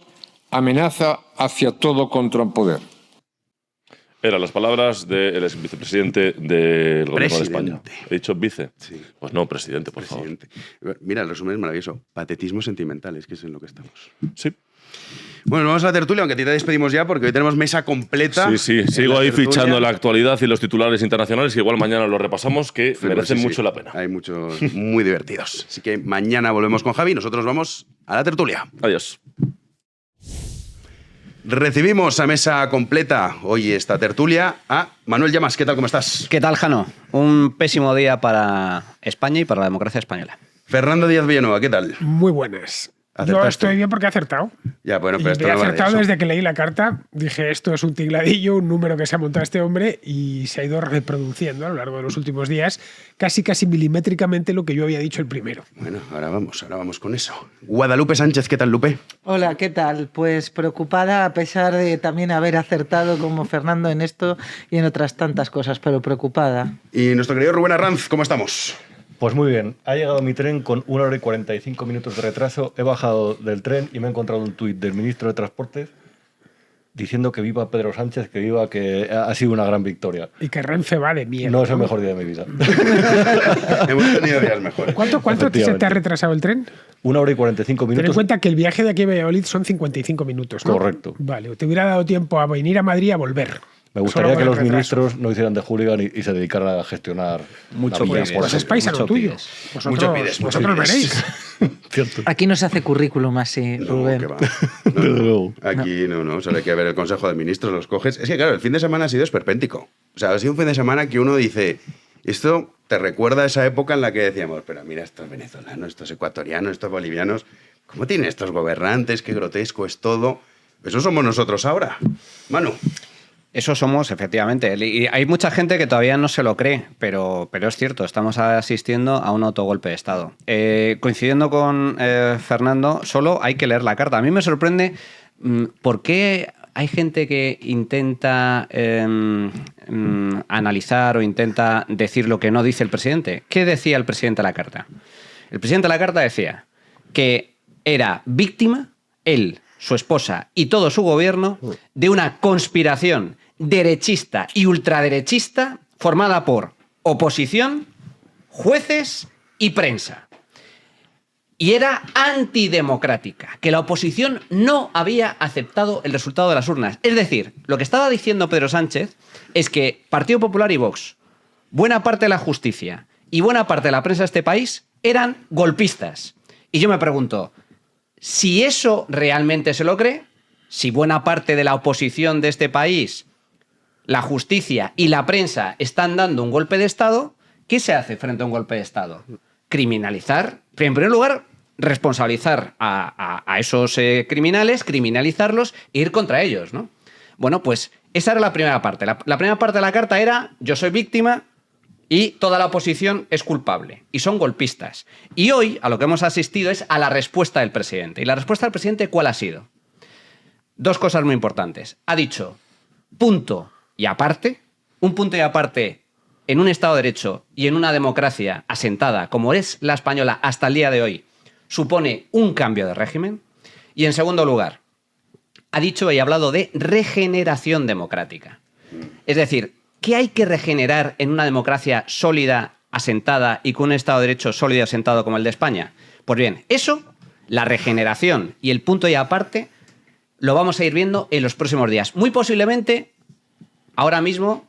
amenaza hacia todo contrapoder. Eran las palabras del ex vicepresidente del Gobierno de España. ¿He dicho vice? Sí. Pues no, presidente, por favor. Mira, el resumen es maravilloso. Patetismo sentimental, es que es en lo que estamos. Sí. Bueno, vamos a la tertulia, aunque a ti te despedimos ya porque hoy tenemos mesa completa. Sí, sigo ahí fichando la actualidad y los titulares internacionales, que igual mañana los repasamos, que merecen mucho la pena. Hay muchos muy divertidos. Así que mañana volvemos con Javi, nosotros vamos a la tertulia. Adiós. Recibimos a mesa completa hoy esta tertulia a Manuel Llamas. ¿Qué tal, cómo estás? ¿Qué tal, Jano? Un pésimo día para España y para la democracia española. Fernando Díaz Villanueva, ¿qué tal? Muy buenas. ¿Acertaste? Yo estoy bien porque he acertado. Ya, bueno, pero he acertado desde que leí la carta. Dije, esto es un tingladillo, un número que se ha montado este hombre y se ha ido reproduciendo a lo largo de los últimos días, casi milimétricamente lo que yo había dicho el primero. Bueno, ahora vamos con eso. Guadalupe Sánchez, ¿qué tal, Lupe? Hola, ¿qué tal? Pues preocupada a pesar de también haber acertado como Fernando en esto y en otras tantas cosas, pero preocupada. Y nuestro querido Rubén Arranz, ¿cómo estamos? Pues muy bien, ha llegado mi tren con 1 hora y 45 minutos de retraso, he bajado del tren y me he encontrado un tuit del ministro de Transportes diciendo que viva Pedro Sánchez, que ha sido una gran victoria. Y que Renfe va de mierda. No es el mejor día de mi vida. Hemos tenido días mejores. ¿Cuánto se te ha retrasado el tren? 1 hora y 45 minutos. Ten en cuenta que el viaje de aquí a Valladolid son 55 minutos, ¿no? Correcto. Vale, te hubiera dado tiempo a venir a Madrid y a volver. Me gustaría que los retraso. ministros no hicieran de hooligan y se dedicaran a gestionar Mucho la vida. pides. Pues es paisano tuyo. Vosotros veréis. Cierto. Aquí no se hace currículum así, Rubén. Que va. Aquí no, solo hay que ver el Consejo de Ministros, los coges. Es que claro, el fin de semana ha sido esperpéntico. O sea, ha sido un fin de semana que uno dice, esto te recuerda a esa época en la que decíamos, pero mira, estos venezolanos, estos ecuatorianos, estos bolivianos, ¿cómo tienen estos gobernantes? Qué grotesco es todo. Eso somos nosotros ahora. Manu. Eso somos, efectivamente. Y hay mucha gente que todavía no se lo cree, pero es cierto, estamos asistiendo a un autogolpe de Estado. Coincidiendo con Fernando, solo hay que leer la carta. A mí me sorprende por qué hay gente que intenta analizar o intenta decir lo que no dice el presidente. ¿Qué decía el presidente de la carta? El presidente de la carta decía que era víctima, él, su esposa y todo su gobierno, de una conspiración derechista y ultraderechista formada por oposición, jueces y prensa. Y era antidemocrática, que la oposición no había aceptado el resultado de las urnas. Es decir, lo que estaba diciendo Pedro Sánchez es que Partido Popular y Vox, buena parte de la justicia y buena parte de la prensa de este país eran golpistas. Y yo me pregunto, si eso realmente se lo cree, si buena parte de la oposición de este país, la justicia y la prensa están dando un golpe de Estado, ¿qué se hace frente a un golpe de Estado? Criminalizar, en primer lugar, responsabilizar a esos criminales, criminalizarlos e ir contra ellos, ¿no? Bueno, pues esa era la primera parte. La primera parte de la carta era, yo soy víctima y toda la oposición es culpable y son golpistas. Y hoy a lo que hemos asistido es a la respuesta del presidente. ¿Y la respuesta del presidente cuál ha sido? Dos cosas muy importantes. Ha dicho punto y aparte, un punto y aparte en un Estado de Derecho y en una democracia asentada como es la española hasta el día de hoy, supone un cambio de régimen. Y en segundo lugar, ha dicho y ha hablado de regeneración democrática. Es decir, ¿qué hay que regenerar en una democracia sólida, asentada y con un Estado de Derecho sólido y asentado como el de España? Pues bien, eso, la regeneración y el punto y aparte, lo vamos a ir viendo en los próximos días. Muy posiblemente, ahora mismo,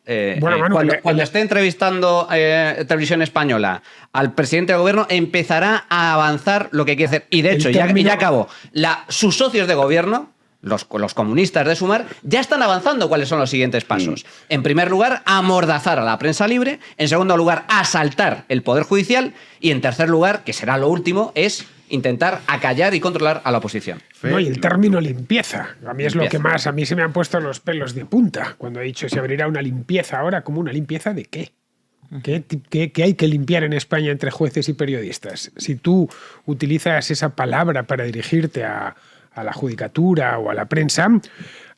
cuando esté entrevistando Televisión Española al presidente del gobierno, empezará a avanzar lo que quiere hacer. Y de hecho, ya acabó. Sus socios de gobierno, los comunistas de Sumar, ya están avanzando cuáles son los siguientes pasos. En primer lugar, amordazar a la prensa libre. En segundo lugar, asaltar el Poder Judicial. Y en tercer lugar, que será lo último, es intentar acallar y controlar a la oposición. No, y el término limpieza. A mí es lo que más, a mí se me han puesto los pelos de punta cuando he dicho se abrirá una limpieza ahora. ¿Como una limpieza de qué? ¿Qué hay que limpiar en España entre jueces y periodistas? Si tú utilizas esa palabra para dirigirte a la judicatura o a la prensa,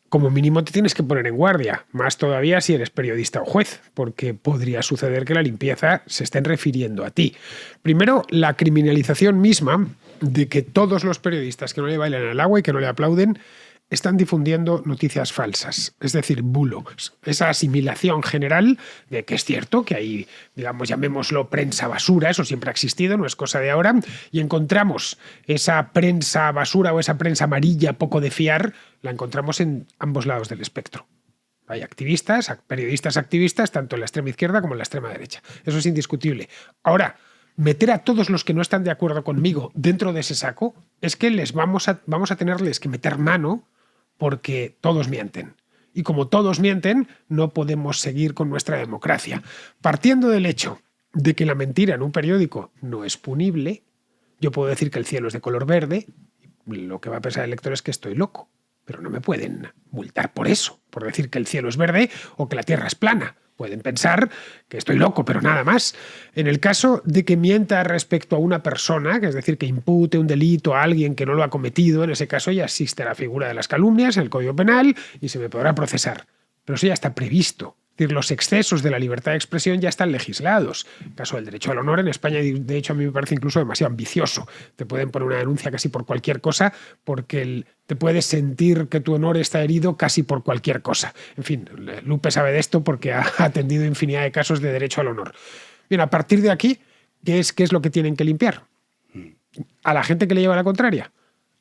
como mínimo te tienes que poner en guardia, más todavía si eres periodista o juez, porque podría suceder que la limpieza se estén refiriendo a ti. Primero, la criminalización misma de que todos los periodistas que no le bailan al agua y que no le aplauden están difundiendo noticias falsas, es decir, bulos. Esa asimilación general de que es cierto que hay, digamos, llamémoslo prensa basura, eso siempre ha existido, no es cosa de ahora, y encontramos esa prensa basura o esa prensa amarilla poco de fiar, la encontramos en ambos lados del espectro. Hay activistas, periodistas activistas, tanto en la extrema izquierda como en la extrema derecha. Eso es indiscutible. Ahora, meter a todos los que no están de acuerdo conmigo dentro de ese saco es que vamos a tenerles que meter mano porque todos mienten. Y como todos mienten, no podemos seguir con nuestra democracia. Partiendo del hecho de que la mentira en un periódico no es punible, yo puedo decir que el cielo es de color verde, lo que va a pensar el lector es que estoy loco, pero no me pueden multar por eso, por decir que el cielo es verde o que la tierra es plana. Pueden pensar que estoy loco, pero nada más. En el caso de que mienta respecto a una persona, que es decir, que impute un delito a alguien que no lo ha cometido, en ese caso ya existe la figura de las calumnias en el Código Penal y se me podrá procesar. Pero eso ya está previsto. Es decir, los excesos de la libertad de expresión ya están legislados. El caso del derecho al honor en España, de hecho, a mí me parece incluso demasiado ambicioso. Te pueden poner una denuncia casi por cualquier cosa porque te puedes sentir que tu honor está herido casi por cualquier cosa. En fin, Lupe sabe de esto porque ha atendido infinidad de casos de derecho al honor. Bien, a partir de aquí, ¿qué es lo que tienen que limpiar? a la gente que le lleva la contraria,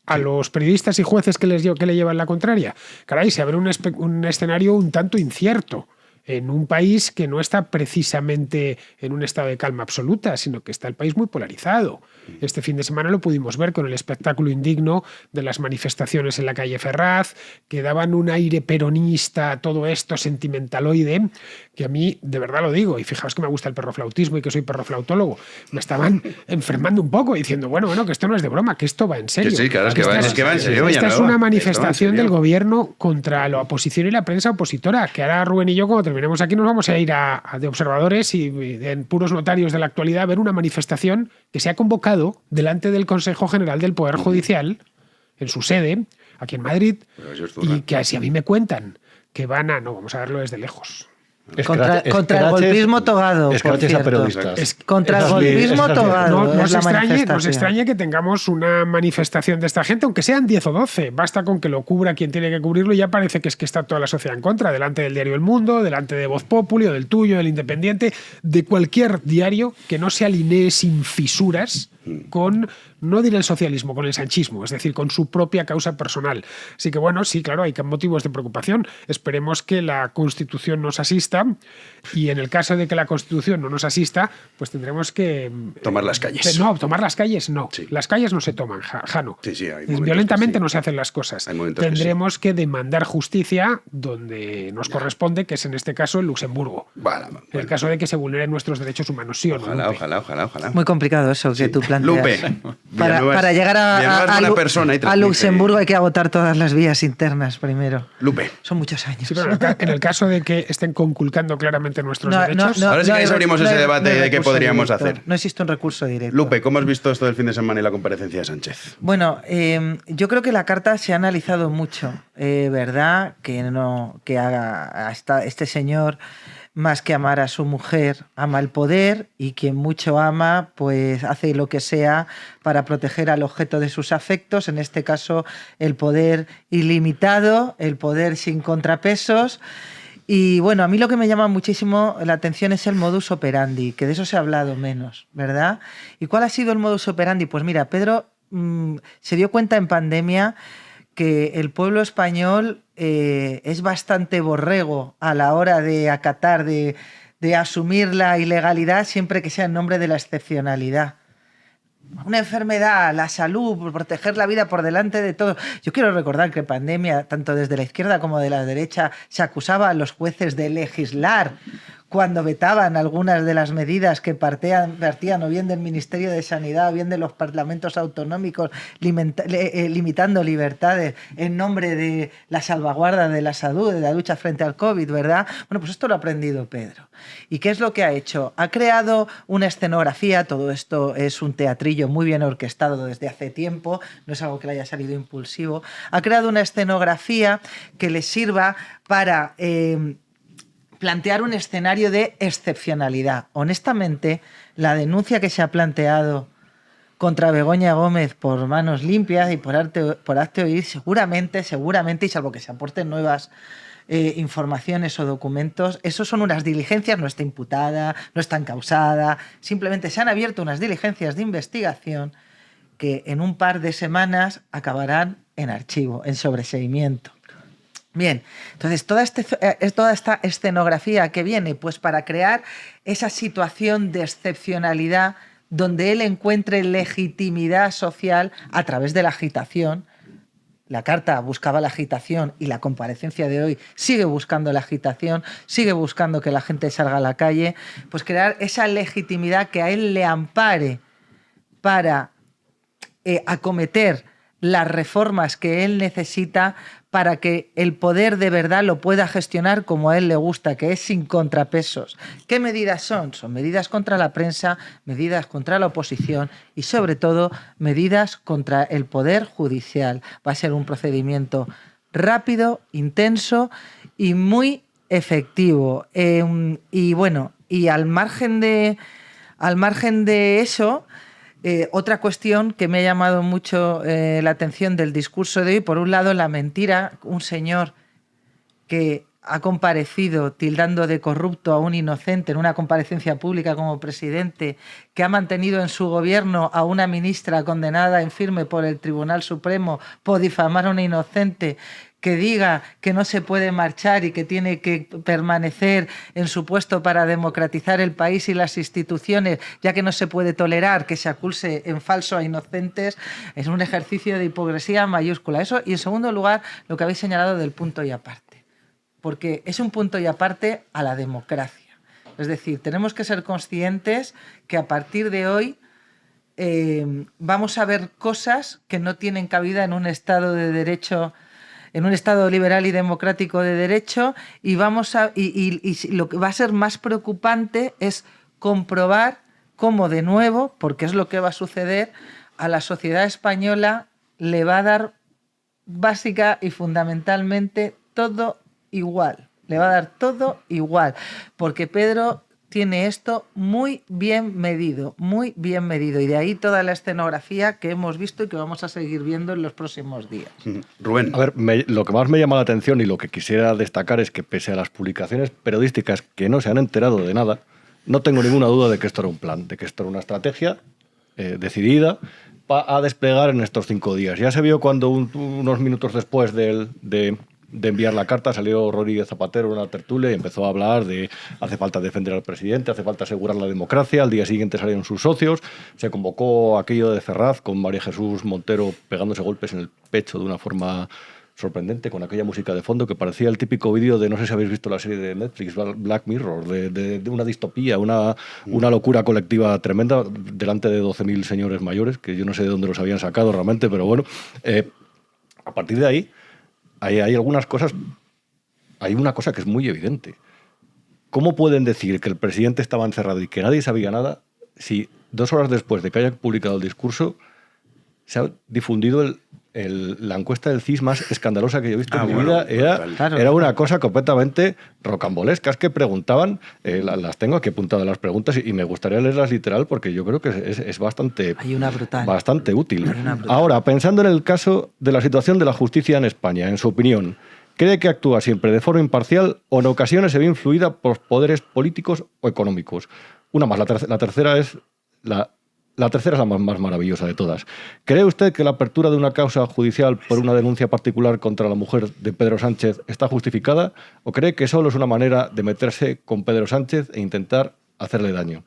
a los periodistas y jueces que le llevan la contraria. Caray, se abre un escenario un tanto incierto en un país que no está precisamente en un estado de calma absoluta, sino que está el país muy polarizado. Este fin de semana lo pudimos ver con el espectáculo indigno de las manifestaciones en la calle Ferraz, que daban un aire peronista a todo esto, sentimentaloide, que a mí, de verdad lo digo, y fijaos que me gusta el perroflautismo y que soy perroflautólogo, me estaban enfermando un poco diciendo, bueno, que esto no es de broma, que esto va en serio. Que sí, claro, es que va en serio. Esta es una manifestación del gobierno contra la oposición y la prensa opositora, que ahora Rubén y yo, cuando terminemos aquí, nos vamos a ir de observadores y en puros notarios de la actualidad a ver una manifestación que se ha convocado delante del Consejo General del Poder Judicial, en su sede, aquí en Madrid, y que si a mí me cuentan que van a... No, vamos a verlo desde lejos. Contra el golpismo togado, por cierto. Contra el golpismo togado. No se extrañe que tengamos una manifestación de esta gente, aunque sean 10 o 12. Basta con que lo cubra quien tiene que cubrirlo y ya parece que está toda la sociedad en contra. Delante del diario El Mundo, delante de Voz Populi, o del tuyo, del Independiente, de cualquier diario que no se alinee sin fisuras con, no diré el socialismo, con el sanchismo, es decir, con su propia causa personal. Así que bueno, sí, claro, hay motivos de preocupación. Esperemos que la Constitución nos asista y en el caso de que la Constitución no nos asista, pues tendremos que... Tomar las calles. No, tomar las calles no. Sí. Las calles no se toman, Jano. Sí, hay violentamente sí. No se hacen las cosas. Tendremos que demandar justicia donde nos corresponde, que es en este caso en Luxemburgo. En el caso de que se vulneren nuestros derechos humanos, sí o no. Ojalá. Muy complicado eso que tú planteas. Lupe, para llegar a Luxemburgo hay que agotar todas las vías internas primero. Lupe. Son muchos años. Sí, pero en el caso de que estén conculcando claramente nuestros derechos... Ahora sí que abrimos ese debate de qué podríamos hacer. No existe un recurso directo. Lupe, ¿cómo has visto esto del fin de semana y la comparecencia de Sánchez? Bueno, yo creo que la carta se ha analizado mucho. ¿Verdad? Que haga hasta este señor... Más que amar a su mujer, ama el poder, y quien mucho ama, pues hace lo que sea para proteger al objeto de sus afectos, en este caso el poder ilimitado, el poder sin contrapesos. Y bueno, a mí lo que me llama muchísimo la atención es el modus operandi, que de eso se ha hablado menos, ¿verdad? ¿Y cuál ha sido el modus operandi? Pues mira, Pedro se dio cuenta en pandemia que el pueblo español es bastante borrego a la hora de acatar, de asumir la ilegalidad siempre que sea en nombre de la excepcionalidad. Una enfermedad, la salud, proteger la vida por delante de todo. Yo quiero recordar que en pandemia, tanto desde la izquierda como de la derecha, se acusaba a los jueces de legislar cuando vetaban algunas de las medidas que partían o bien del Ministerio de Sanidad o bien de los parlamentos autonómicos, limitando libertades en nombre de la salvaguarda de la salud, de la lucha frente al COVID, ¿verdad? Bueno, pues esto lo ha aprendido Pedro. ¿Y qué es lo que ha hecho? Ha creado una escenografía, todo esto es un teatrillo muy bien orquestado desde hace tiempo, no es algo que le haya salido impulsivo, ha creado una escenografía que le sirva para... plantear un escenario de excepcionalidad. Honestamente, la denuncia que se ha planteado contra Begoña Gómez por manos limpias y por hazte oír, seguramente, y salvo que se aporten nuevas informaciones o documentos, eso son unas diligencias, no está imputada, no está encausada, simplemente se han abierto unas diligencias de investigación que en un par de semanas acabarán en archivo, en sobreseimiento. Bien, entonces toda esta escenografía que viene pues para crear esa situación de excepcionalidad donde él encuentre legitimidad social a través de la agitación. La carta buscaba la agitación y la comparecencia de hoy sigue buscando la agitación, sigue buscando que la gente salga a la calle, pues crear esa legitimidad que a él le ampare para acometer las reformas que él necesita para que el poder de verdad lo pueda gestionar como a él le gusta, que es sin contrapesos. ¿Qué medidas son? Son medidas contra la prensa, medidas contra la oposición y, sobre todo, medidas contra el Poder Judicial. Va a ser un procedimiento rápido, intenso y muy efectivo. Y bueno, y al margen de eso... otra cuestión que me ha llamado mucho la atención del discurso de hoy, por un lado la mentira, un señor que ha comparecido tildando de corrupto a un inocente en una comparecencia pública como presidente, que ha mantenido en su gobierno a una ministra condenada en firme por el Tribunal Supremo por difamar a una inocente, que diga que no se puede marchar y que tiene que permanecer en su puesto para democratizar el país y las instituciones, ya que no se puede tolerar que se acuse en falso a inocentes, es un ejercicio de hipocresía mayúscula. Eso, y en segundo lugar, lo que habéis señalado del punto y aparte, porque es un punto y aparte a la democracia. Es decir, tenemos que ser conscientes que a partir de hoy vamos a ver cosas que no tienen cabida en un Estado de derecho, en un Estado liberal y democrático de derecho, y lo que va a ser más preocupante es comprobar cómo de nuevo, porque es lo que va a suceder, a la sociedad española le va a dar básica y fundamentalmente todo igual. Le va a dar todo igual, porque Pedro tiene esto muy bien medido, y de ahí toda la escenografía que hemos visto y que vamos a seguir viendo en los próximos días. Rubén. A ver, lo que más me llama la atención y lo que quisiera destacar es que pese a las publicaciones periodísticas que no se han enterado de nada, no tengo ninguna duda de que esto era un plan, de que esto era una estrategia decidida a desplegar en estos 5 días. Ya se vio cuando unos minutos después de enviar la carta salió Rodríguez Zapatero en una tertulia y empezó a hablar de hace falta defender al presidente, hace falta asegurar la democracia. Al día siguiente salieron sus socios, se convocó aquello de Ferraz con María Jesús Montero pegándose golpes en el pecho de una forma sorprendente, con aquella música de fondo que parecía el típico vídeo de, no sé si habéis visto la serie de Netflix, Black Mirror, de una distopía, una locura colectiva tremenda delante de 12.000 señores mayores, que yo no sé de dónde los habían sacado realmente, pero bueno, a partir de ahí hay algunas cosas, hay una cosa que es muy evidente. ¿Cómo pueden decir que el presidente estaba encerrado y que nadie sabía nada si 2 horas después de que haya publicado el discurso se ha difundido la encuesta del CIS más escandalosa que yo he visto en mi vida? Era una cosa completamente rocambolesca. Es que preguntaban, las tengo aquí apuntadas las preguntas y me gustaría leerlas literal porque yo creo que es bastante, bastante útil. Ahora, pensando en el caso de la situación de la justicia en España, en su opinión, ¿cree que actúa siempre de forma imparcial o en ocasiones se ve influida por poderes políticos o económicos? Una más, la tercera es la más maravillosa de todas. ¿Cree usted que la apertura de una causa judicial por una denuncia particular contra la mujer de Pedro Sánchez está justificada o cree que solo es una manera de meterse con Pedro Sánchez e intentar hacerle daño?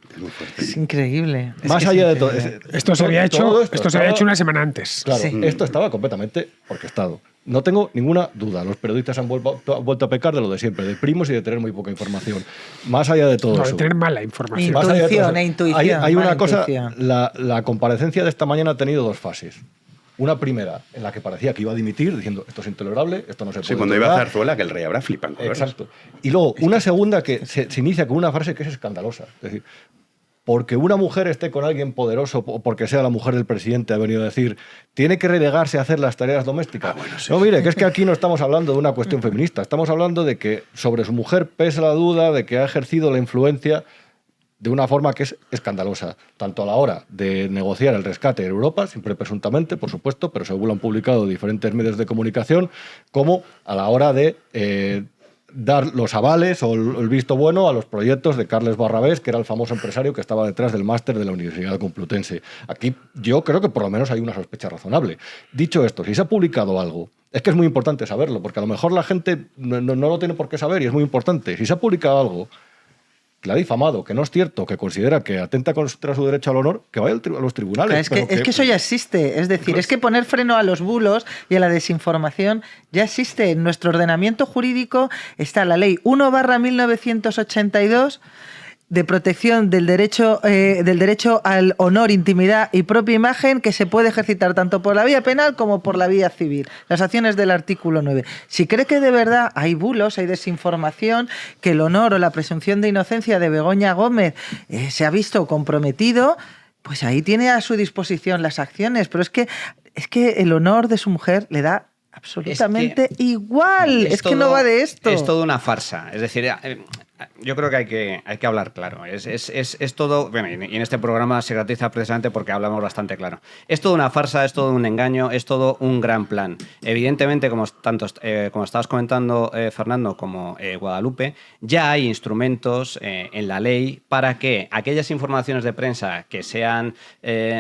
Es increíble. Más allá de todo. Esto se había hecho una semana antes. Claro, esto estaba completamente orquestado. No tengo ninguna duda. Los periodistas han vuelto a pecar de lo de siempre, de primos y de tener muy poca información. Más allá de todo eso. De tener mala información. Intuición. Hay una cosa, la comparecencia de esta mañana ha tenido 2 fases. Una primera, en la que parecía que iba a dimitir, diciendo esto es intolerable, esto no se puede. Sí, cuando iba a Zarzuela, que el rey habrá flipan. Exacto. Y luego, una segunda que se inicia con una frase que es escandalosa. Es decir, porque una mujer esté con alguien poderoso o porque sea la mujer del presidente, ha venido a decir, tiene que relegarse a hacer las tareas domésticas. No, mire, que es que aquí no estamos hablando de una cuestión feminista, estamos hablando de que sobre su mujer pesa la duda de que ha ejercido la influencia de una forma que es escandalosa, tanto a la hora de negociar el rescate en Europa, siempre presuntamente, por supuesto, pero según lo han publicado diferentes medios de comunicación, como a la hora de dar los avales o el visto bueno a los proyectos de Carles Barrabés, que era el famoso empresario que estaba detrás del máster de la Universidad Complutense. Aquí yo creo que por lo menos hay una sospecha razonable. Dicho esto, si se ha publicado algo, es que es muy importante saberlo, porque a lo mejor la gente no lo tiene por qué saber y es muy importante. Si se ha publicado algo que le ha difamado, que no es cierto, que considera que atenta contra su derecho al honor, que vaya a los tribunales. Es que eso ya existe. Es decir, es que poner freno a los bulos y a la desinformación ya existe. En nuestro ordenamiento jurídico está la ley 1/1982 de protección del derecho al honor, intimidad y propia imagen, que se puede ejercitar tanto por la vía penal como por la vía civil. Las acciones del artículo 9. Si cree que de verdad hay bulos, hay desinformación, que el honor o la presunción de inocencia de Begoña Gómez se ha visto comprometido, pues ahí tiene a su disposición las acciones. Pero es que el honor de su mujer le da absolutamente igual. Es que no va de esto. Es toda una farsa. Es decir, yo creo que hay que hablar claro. Es todo. Bueno, y en este programa se caracteriza precisamente porque hablamos bastante claro. Es toda una farsa, es todo un engaño, es todo un gran plan. Evidentemente, como estabas comentando, Fernando, como Guadalupe, ya hay instrumentos en la ley para que aquellas informaciones de prensa que sean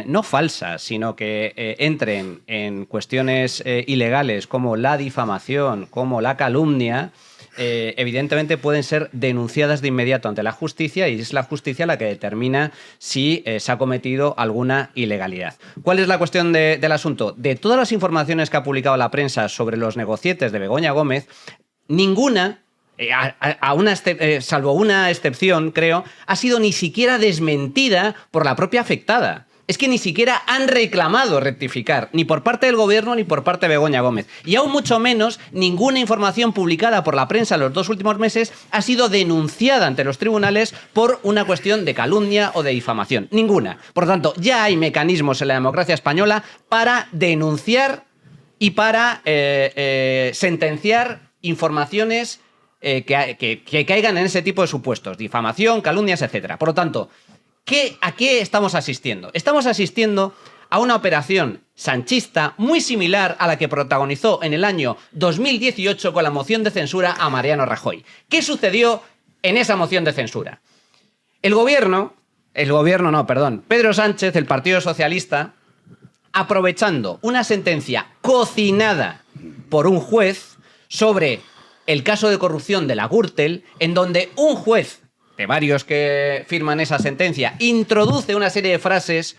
no falsas, sino que entren en cuestiones ilegales como la difamación, como la calumnia, evidentemente pueden ser denunciadas de inmediato ante la justicia y es la justicia la que determina si se ha cometido alguna ilegalidad. ¿Cuál es la cuestión del asunto? De todas las informaciones que ha publicado la prensa sobre los negocietes de Begoña Gómez, ninguna, salvo una excepción, creo, ha sido ni siquiera desmentida por la propia afectada. Es que ni siquiera han reclamado rectificar, ni por parte del gobierno ni por parte de Begoña Gómez. Y aún mucho menos, ninguna información publicada por la prensa en los 2 últimos meses ha sido denunciada ante los tribunales por una cuestión de calumnia o de difamación. Ninguna. Por lo tanto, ya hay mecanismos en la democracia española para denunciar y para sentenciar informaciones que caigan en ese tipo de supuestos. Difamación, calumnias, etc. Por lo tanto, ¿a qué estamos asistiendo? Estamos asistiendo a una operación sanchista muy similar a la que protagonizó en el año 2018 con la moción de censura a Mariano Rajoy. ¿Qué sucedió en esa moción de censura? Pedro Sánchez, el Partido Socialista, aprovechando una sentencia cocinada por un juez sobre el caso de corrupción de la Gürtel, en donde un juez de varios que firman esa sentencia, introduce una serie de frases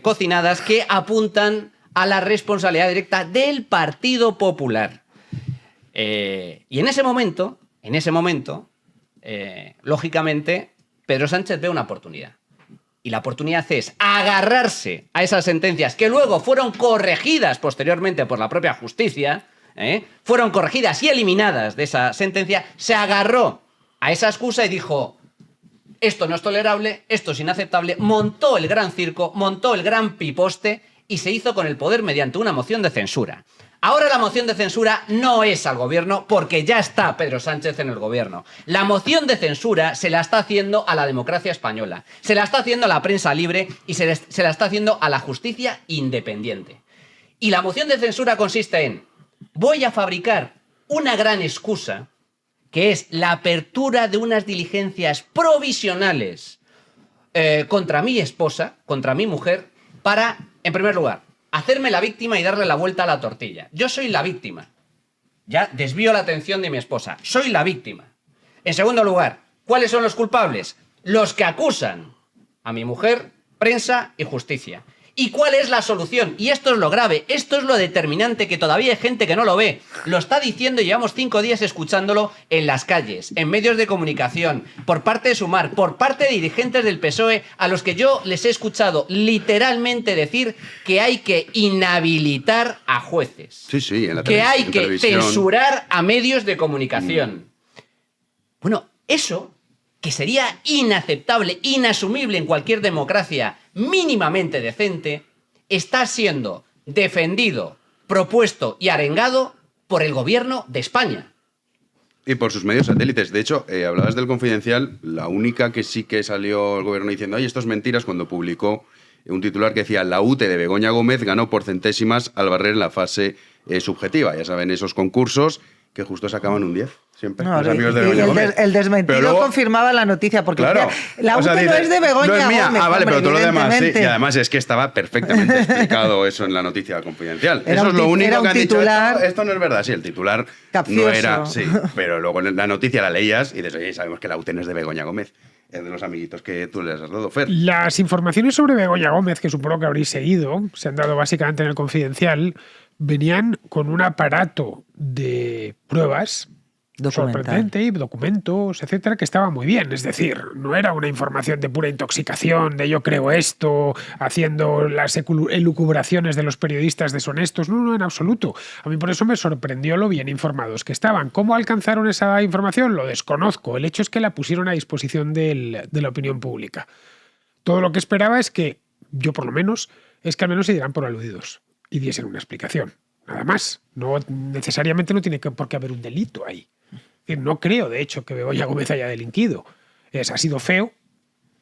cocinadas que apuntan a la responsabilidad directa del Partido Popular. Y en ese momento, lógicamente, Pedro Sánchez ve una oportunidad. Y la oportunidad es agarrarse a esas sentencias que luego fueron corregidas posteriormente por la propia justicia, fueron corregidas y eliminadas de esa sentencia, se agarró a esa excusa y dijo: esto no es tolerable, esto es inaceptable, montó el gran circo, montó el gran piposte y se hizo con el poder mediante una moción de censura. Ahora la moción de censura no es al gobierno porque ya está Pedro Sánchez en el gobierno. La moción de censura se la está haciendo a la democracia española, se la está haciendo a la prensa libre y se la está haciendo a la justicia independiente. Y la moción de censura consiste en: voy a fabricar una gran excusa, que es la apertura de unas diligencias provisionales contra mi esposa, contra mi mujer, para, en primer lugar, hacerme la víctima y darle la vuelta a la tortilla. Yo soy la víctima. Ya desvío la atención de mi esposa. Soy la víctima. En segundo lugar, ¿cuáles son los culpables? Los que acusan a mi mujer, prensa y justicia. ¿Y cuál es la solución? Y esto es lo grave, esto es lo determinante, que todavía hay gente que no lo ve. Lo está diciendo y llevamos 5 días escuchándolo en las calles, en medios de comunicación, por parte de Sumar, por parte de dirigentes del PSOE, a los que yo les he escuchado literalmente decir que hay que inhabilitar a jueces. Sí, en la que hay que televisión. censurar a medios de comunicación. Bueno, eso, que sería inaceptable, inasumible en cualquier democracia mínimamente decente, está siendo defendido, propuesto y arengado por el gobierno de España. Y por sus medios satélites. De hecho, hablabas del Confidencial, la única que sí que salió el gobierno diciendo: oye, esto es mentiras, cuando publicó un titular que decía: la UTE de Begoña Gómez ganó por centésimas al barrer en la fase subjetiva. Ya saben, esos concursos que justo sacaban un 10. Siempre, no, los amigos de Begoña Gómez. El desmentido luego confirmaba la noticia, porque claro, la UTE no es de Begoña no es mía. Gómez. Vale, pero todo lo demás sí. evidentemente. Y además es que estaba perfectamente explicado eso en la noticia Confidencial. Era Eso es lo único que han titular dicho. Esto no es verdad. Sí, el titular capcioso. no era. Sí, pero luego en la noticia la leías y dices: oye, sabemos que la UTE no es de Begoña Gómez. Es de los amiguitos que tú les has dado, Fer. Las informaciones sobre Begoña Gómez, que supongo que habréis seguido, se han dado básicamente en el Confidencial, venían con un aparato de pruebas sorprendente, y documentos, etcétera, que estaba muy bien. Es decir, no era una información de pura intoxicación, de yo creo esto, haciendo las elucubraciones de los periodistas deshonestos. No, en absoluto. A mí por eso me sorprendió lo bien informados que estaban. ¿Cómo alcanzaron esa información? Lo desconozco. El hecho es que la pusieron a disposición de la opinión pública. Todo lo que esperaba es que, yo por lo menos, es que al menos se dieran por aludidos y diesen una explicación. Nada más. No necesariamente no tiene por qué haber un delito ahí. Es decir, no creo, de hecho, que Begoña Gómez haya delinquido. Ha sido feo,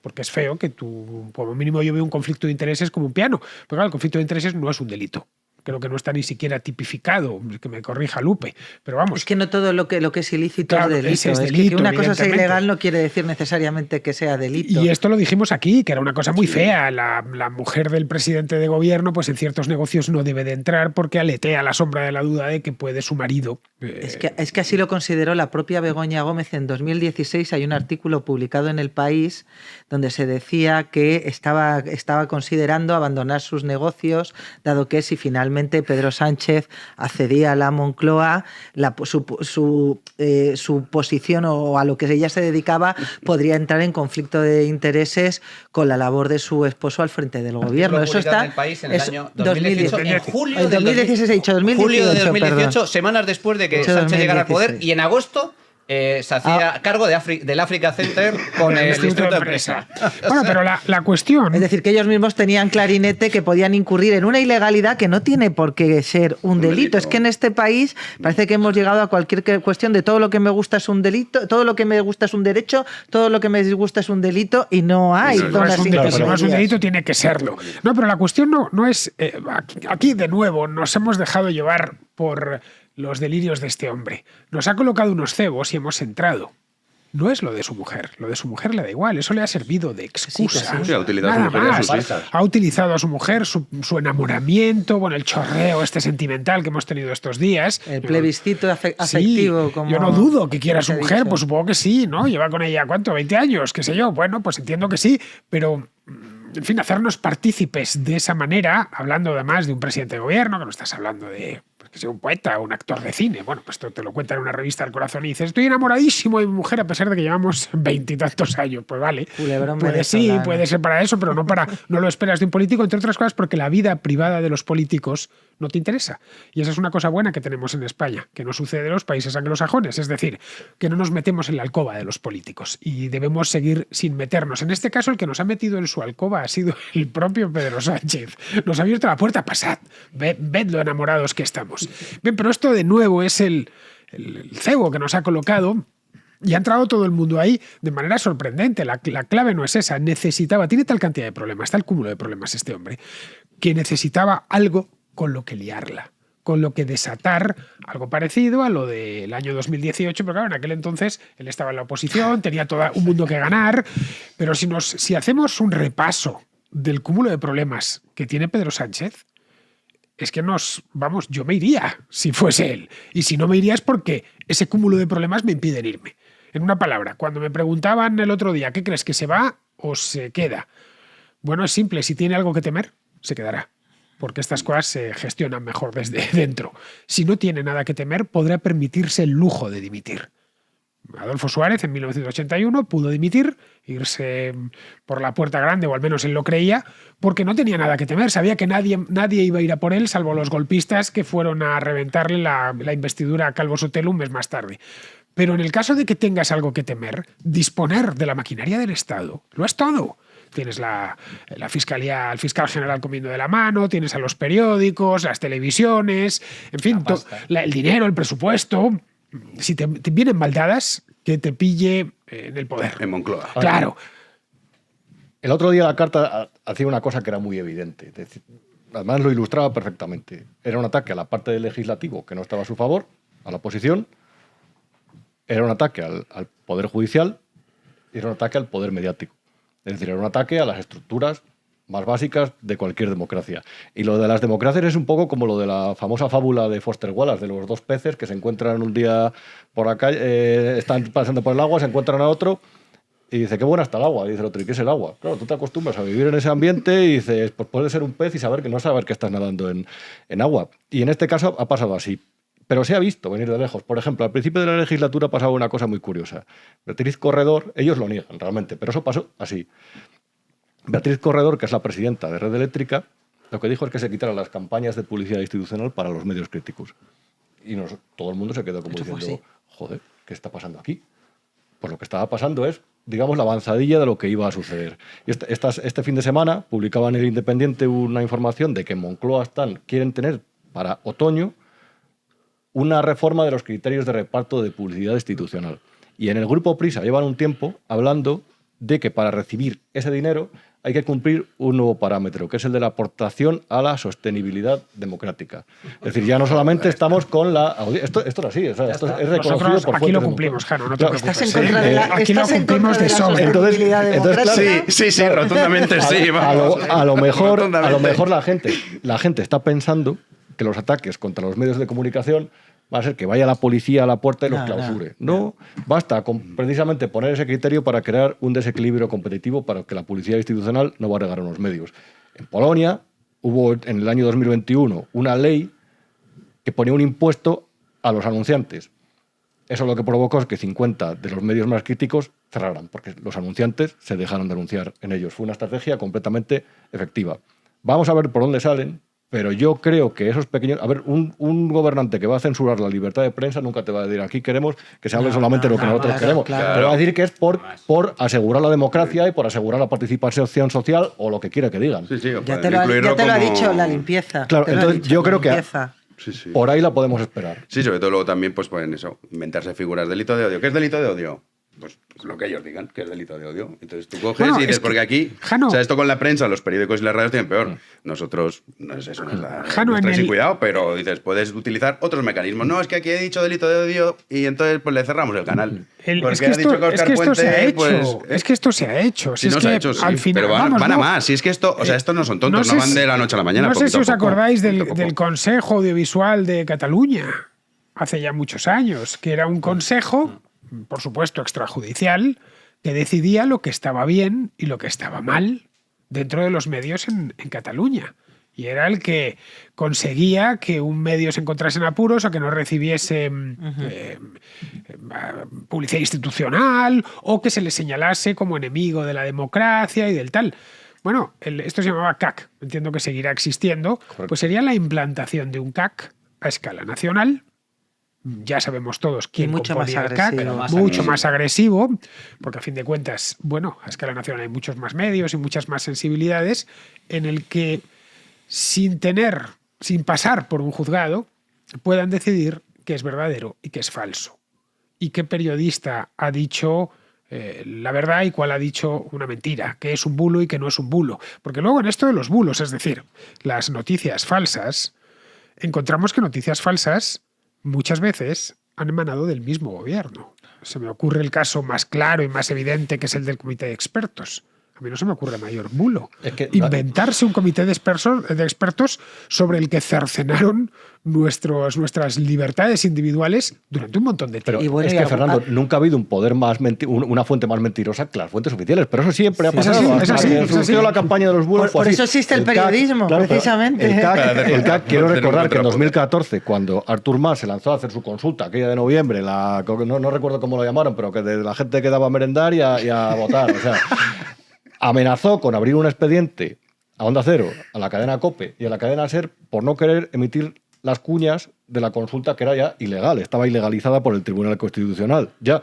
porque es feo que tú, como mínimo yo veo un conflicto de intereses como un piano. Pero claro, el conflicto de intereses no es un delito. Creo que no está ni siquiera tipificado, que me corrija Lupe, pero vamos. Es que no todo lo que es ilícito claro, es delito. Es delito, que una cosa sea ilegal no quiere decir necesariamente que sea delito. Y esto lo dijimos aquí, que era una cosa muy fea. La mujer del presidente de gobierno, pues en ciertos negocios no debe de entrar porque aletea la sombra de la duda de que puede su marido. Es que así lo consideró la propia Begoña Gómez en 2016. Hay un artículo publicado en El País donde se decía que estaba considerando abandonar sus negocios, dado que si finalmente Pedro Sánchez accedía a la Moncloa, su posición o a lo que ella se dedicaba podría entrar en conflicto de intereses con la labor de su esposo al frente del gobierno. Eso está en El País en el año 2018. En julio de 2016, he dicho 2018. Julio de 2018, perdón. semanas después de que Sánchez llegara al poder, y en agosto se hacía cargo del Africa Center con el Instituto de Empresa. Bueno, pero la cuestión... Es decir, que ellos mismos tenían clarinete que podían incurrir en una ilegalidad que no tiene por qué ser un delito. Es que en este país parece que hemos llegado a cualquier cuestión de todo lo que me gusta es un delito, todo lo que me gusta es un derecho, todo lo que me disgusta es un delito y no hay zonas intermedias. Si no es un delito, tiene que serlo. No, pero la cuestión no es... aquí, de nuevo, nos hemos dejado llevar por los delirios de este hombre. Nos ha colocado unos cebos y hemos entrado. No es lo de su mujer. Lo de su mujer le da igual. Eso le ha servido de excusa. Sí, ha utilizado Nada a su mujer y a más. sus hijas. Ha utilizado a su mujer, su enamoramiento, bueno, el chorreo sentimental que hemos tenido estos días. El plebiscito afectivo. Sí, yo no dudo que quiera a su mujer, pues supongo que sí, ¿no? Lleva con ella, ¿cuánto? 20 años, qué sé yo. Bueno, pues entiendo que sí, pero... En fin, hacernos partícipes de esa manera, hablando además de un presidente de gobierno, que no estás hablando de que sea un poeta o un actor de cine. Bueno, pues esto te lo cuenta en una revista del corazón y dices, estoy enamoradísimo de mi mujer a pesar de que llevamos 20 y tantos años. Pues vale, puede ser para eso, pero no lo esperas de un político, entre otras cosas porque la vida privada de los políticos no te interesa. Y esa es una cosa buena que tenemos en España, que no sucede en los países anglosajones, es decir, que no nos metemos en la alcoba de los políticos y debemos seguir sin meternos. En este caso, el que nos ha metido en su alcoba ha sido el propio Pedro Sánchez. Nos ha abierto la puerta, pasad, ved lo enamorados que estamos. Bien, pero esto de nuevo es el cebo que nos ha colocado y ha entrado todo el mundo ahí de manera sorprendente. La clave no es esa. Tiene tal cantidad de problemas, tal cúmulo de problemas este hombre, que necesitaba algo con lo que liarla, con lo que desatar algo parecido a lo del año 2018, pero claro, en aquel entonces él estaba en la oposición, tenía todo un mundo que ganar, pero si hacemos un repaso del cúmulo de problemas que tiene Pedro Sánchez, es que yo me iría si fuese él. Y si no me iría es porque ese cúmulo de problemas me impiden irme. En una palabra, cuando me preguntaban el otro día, ¿qué crees, que se va o se queda? Bueno, es simple, si tiene algo que temer, se quedará. Porque estas cosas se gestionan mejor desde dentro. Si no tiene nada que temer, podrá permitirse el lujo de dimitir. Adolfo Suárez en 1981 pudo dimitir, irse por la puerta grande, o al menos él lo creía, porque no tenía nada que temer. Sabía que nadie iba a ir a por él, salvo los golpistas que fueron a reventarle la investidura a Calvo Sotelo un mes más tarde. Pero en el caso de que tengas algo que temer, disponer de la maquinaria del Estado lo es todo. Tienes la fiscalía, al fiscal general comiendo de la mano, tienes a los periódicos, las televisiones, en fin, el dinero, el presupuesto. Si te vienen mal dadas, que te pille en el poder. En Moncloa. Claro. El otro día la carta hacía una cosa que era muy evidente. Es decir, además lo ilustraba perfectamente. Era un ataque a la parte del legislativo que no estaba a su favor, a la oposición. Era un ataque al poder judicial y era un ataque al poder mediático. Es decir, era un ataque a las estructuras más básicas de cualquier democracia. Y lo de las democracias es un poco como lo de la famosa fábula de Foster Wallace, de los dos peces que se encuentran un día por la calle, están pasando por el agua, se encuentran a otro y dice, qué buena está el agua. Y dice el otro, ¿y qué es el agua? Claro, tú te acostumbras a vivir en ese ambiente y dices, pues puedes ser un pez y no saber que estás nadando en agua. Y en este caso ha pasado así. Pero se ha visto venir de lejos. Por ejemplo, al principio de la legislatura pasaba una cosa muy curiosa. Beatriz Corredor, ellos lo niegan realmente, pero eso pasó así. Beatriz Corredor, que es la presidenta de Red Eléctrica, lo que dijo es que se quitaran las campañas de publicidad institucional para los medios críticos. Y todo el mundo se quedó como diciendo, joder, ¿qué está pasando aquí? Pues lo que estaba pasando es, digamos, la avanzadilla de lo que iba a suceder. Y este fin de semana publicaba en El Independiente una información de que en Moncloa quieren tener para otoño una reforma de los criterios de reparto de publicidad institucional. Y en el Grupo Prisa llevan un tiempo hablando de que para recibir ese dinero hay que cumplir un nuevo parámetro, que es el de la aportación a la sostenibilidad democrática. Es decir, ya no solamente estamos con la... Esto es así, o sea, esto es reconocido Nosotros por aquí lo fuentes cumplimos, Jano, no te Claro, preocupes. Estás en contra de la, Aquí lo estás en cumplimos contra de la sobra. sostenibilidad democrática. Sí, rotundamente sí. Vamos. A lo mejor Rotundamente. la gente está pensando que los ataques contra los medios de comunicación va a ser que vaya la policía a la puerta y los clausure. No, basta con precisamente poner ese criterio para crear un desequilibrio competitivo para que la publicidad institucional no va a regar unos medios. En Polonia hubo en el año 2021 una ley que ponía un impuesto a los anunciantes. Eso lo que provocó es que 50 de los medios más críticos cerraran, porque los anunciantes se dejaron de anunciar en ellos. Fue una estrategia completamente efectiva. Vamos a ver por dónde salen, pero yo creo que esos pequeños... A ver, un gobernante que va a censurar la libertad de prensa nunca te va a decir aquí queremos que se hable solamente lo que nosotros queremos. claro. Pero va a decir que es por asegurar la democracia y por asegurar la participación social o lo que quiera que digan. Sí, sí, Ya te lo ha dicho, la limpieza. Claro, Te lo ha entonces dicho, yo la creo que limpieza. por ahí la podemos esperar. Sí, sobre todo luego también pues pueden eso, inventarse figuras. Delito de odio. ¿Qué es delito de odio? Pues lo que ellos digan, que es delito de odio. Entonces tú coges Bueno, y dices, es que, porque aquí, Jano, o sea, esto con la prensa, los periódicos y las radios tienen peor. Nosotros, no es eso, no es la Jano, nuestra en sin el- cuidado, pero dices, puedes utilizar otros mecanismos. No, es que aquí he dicho delito de odio y entonces pues le cerramos el canal. Porque Es que ha dicho que Óscar esto se ha Puente, hecho. pues, Es que esto se ha hecho. Sí, Si no es se que ha hecho, sí, al final, pero van, vamos, van a no, más. Si es que esto, o sea, estos no son tontos, no, sé van si- de la noche a la mañana. No sé poquito si a os poco. acordáis Poquito a poco. del Consejo Audiovisual de Cataluña, hace ya muchos años, que era un consejo, por supuesto, extrajudicial, que decidía lo que estaba bien y lo que estaba mal dentro de los medios en Cataluña. Y era el que conseguía que un medio se encontrase en apuros o que no recibiese publicidad institucional o que se le señalase como enemigo de la democracia y del tal. Bueno, esto se llamaba CAC, entiendo que seguirá existiendo, pues sería la implantación de un CAC a escala nacional. Ya sabemos todos quién mucho más componía el CAC, agresivo. mucho más agresivo, porque a fin de cuentas, bueno, a escala nacional hay muchos más medios y muchas más sensibilidades, en el que sin pasar por un juzgado, puedan decidir qué es verdadero y qué es falso. Y qué periodista ha dicho la verdad y cuál ha dicho una mentira, qué es un bulo y qué no es un bulo. Porque luego en esto de los bulos, es decir, las noticias falsas, encontramos que noticias falsas muchas veces han emanado del mismo gobierno. Se me ocurre el caso más claro y más evidente, que es el del comité de expertos. A mí no se me ocurre mayor bulo. Es que- Inventarse un comité de expertos sobre el que cercenaron nuestras libertades individuales durante un montón de Pero tiempo. es que, Fernando, nunca ha habido un poder una fuente más mentirosa que las fuentes oficiales. Pero eso siempre ha pasado. es así, Hasta que es así. surgió la campaña de los bulos. Por eso existe el periodismo, pero precisamente. El CAC, quiero Hacer un recordar que en contrapunto. 2014, cuando Artur Mas se lanzó a hacer su consulta, aquella de noviembre, no recuerdo cómo lo llamaron, pero que de la gente que daba a merendar y a votar. O sea, amenazó con abrir un expediente a Onda Cero, a la cadena COPE y a la cadena SER por no querer emitir las cuñas de la consulta, que era ya ilegal, estaba ilegalizada por el Tribunal Constitucional. Ya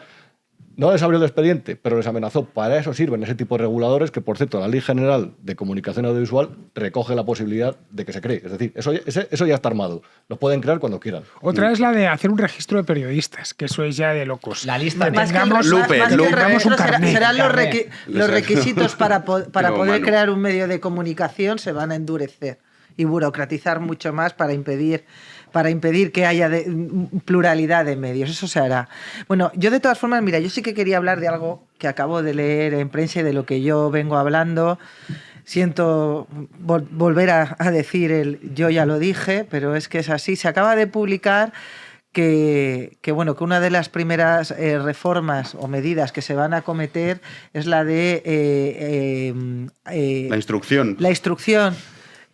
no les abrió el expediente, pero les amenazó. Para eso sirven ese tipo de reguladores que, por cierto, la Ley General de Comunicación Audiovisual recoge la posibilidad de que se cree. Es decir, eso ya está armado. Lo pueden crear cuando quieran. Otra es la de hacer un registro de periodistas, que eso es ya de locos. La lista Más que el- Tengamos- más que el tengamos un registro carnet. serán los Les requisitos para Pero, poder Manu. crear un medio de comunicación, se van a endurecer y burocratizar mucho más para impedir que haya pluralidad de medios. Eso se hará. Bueno, yo de todas formas, mira, yo sí que quería hablar de algo que acabo de leer en prensa y de lo que yo vengo hablando. Siento volver a decir yo ya lo dije, pero es que es así. Se acaba de publicar que una de las primeras reformas o medidas que se van a acometer es la de La instrucción. la instrucción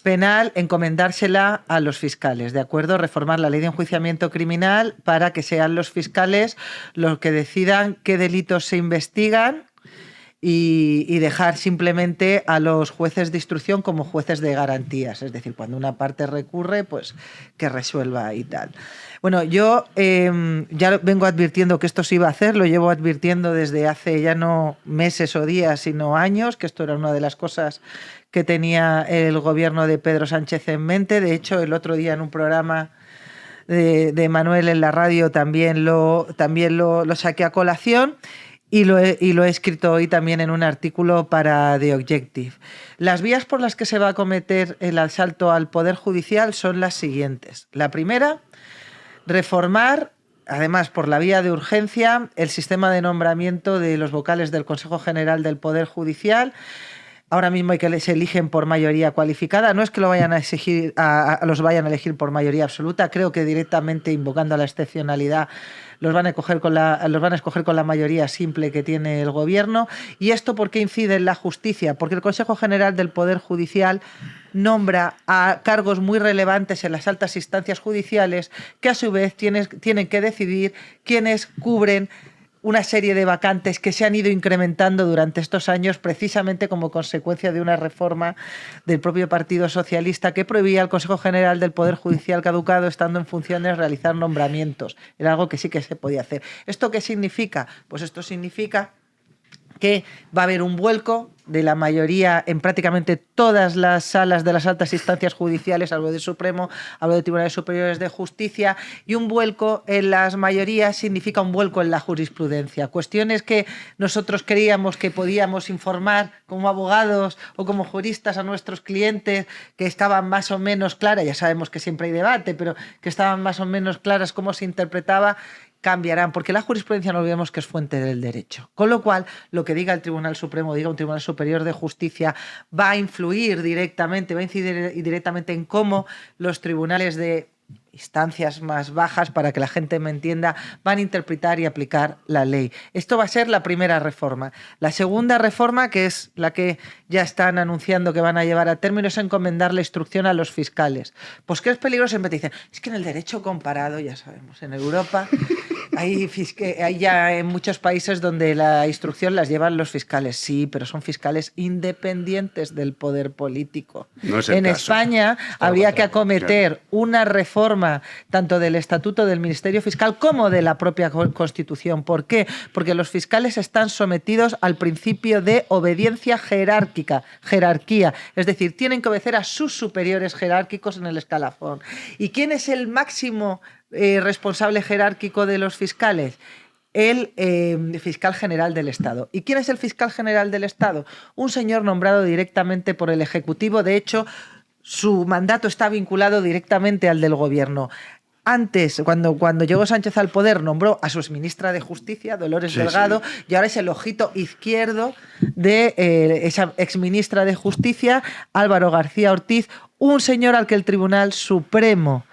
penal, encomendársela a los fiscales, ¿de acuerdo? Reformar la ley de enjuiciamiento criminal para que sean los fiscales los que decidan qué delitos se investigan y dejar simplemente a los jueces de instrucción como jueces de garantías. Es decir, cuando una parte recurre, pues que resuelva y tal. Bueno, yo ya vengo advirtiendo que esto se iba a hacer, lo llevo advirtiendo desde hace ya no meses o días, sino años, que esto era una de las cosas que tenía el gobierno de Pedro Sánchez en mente. De hecho, el otro día en un programa de Manuel en la radio también lo saqué a colación. Y lo he escrito hoy también en un artículo para The Objective. Las vías por las que se va a cometer el asalto al Poder Judicial son las siguientes. La primera, reformar, además por la vía de urgencia, el sistema de nombramiento de los vocales del Consejo General del Poder Judicial. Ahora mismo hay que se eligen por mayoría cualificada. No es que lo vayan a exigir, los vayan a elegir por mayoría absoluta. Creo que directamente, invocando a la excepcionalidad, los van a escoger con la mayoría simple que tiene el Gobierno. ¿Y esto por qué incide en la justicia? Porque el Consejo General del Poder Judicial nombra a cargos muy relevantes en las altas instancias judiciales que a su vez tienen que decidir quiénes cubren una serie de vacantes que se han ido incrementando durante estos años precisamente como consecuencia de una reforma del propio Partido Socialista que prohibía al Consejo General del Poder Judicial caducado, estando en funciones, realizar nombramientos. Era algo que sí que se podía hacer. ¿Esto qué significa? Pues esto significa que va a haber un vuelco de la mayoría en prácticamente todas las salas de las altas instancias judiciales, hablo del Supremo, hablo de Tribunales Superiores de Justicia, y un vuelco en las mayorías significa un vuelco en la jurisprudencia. Cuestiones que nosotros creíamos que podíamos informar como abogados o como juristas a nuestros clientes, que estaban más o menos claras, ya sabemos que siempre hay debate, pero que estaban más o menos claras cómo se interpretaba, cambiarán, porque la jurisprudencia no olvidemos que es fuente del derecho. Con lo cual, lo que diga el Tribunal Supremo, diga un Tribunal Superior de Justicia, va a influir directamente, va a incidir directamente en cómo los tribunales de instancias más bajas, para que la gente me entienda, van a interpretar y aplicar la ley. Esto va a ser la primera reforma. La segunda reforma, que es la que ya están anunciando que van a llevar a término, es encomendar la instrucción a los fiscales. Pues que es peligroso, siempre te dicen, es que en el derecho comparado, ya sabemos, en Europa hay ya en muchos países donde la instrucción las llevan los fiscales. Sí, pero son fiscales independientes del poder político. No es el en caso. España habría que acometer una reforma tanto del Estatuto del Ministerio Fiscal como de la propia Constitución. ¿Por qué? Porque los fiscales están sometidos al principio de obediencia jerarquía, es decir, tienen que obedecer a sus superiores jerárquicos en el escalafón. ¿Y quién es el máximo responsable jerárquico de los fiscales? El fiscal general del Estado. ¿Y quién es el fiscal general del Estado? Un señor nombrado directamente por el Ejecutivo. De hecho, su mandato está vinculado directamente al del Gobierno. Antes, cuando llegó Sánchez al poder, nombró a su exministra de Justicia, Dolores Delgado, y ahora es el ojito izquierdo de esa exministra de Justicia, Álvaro García Ortiz, un señor al que el Tribunal Supremo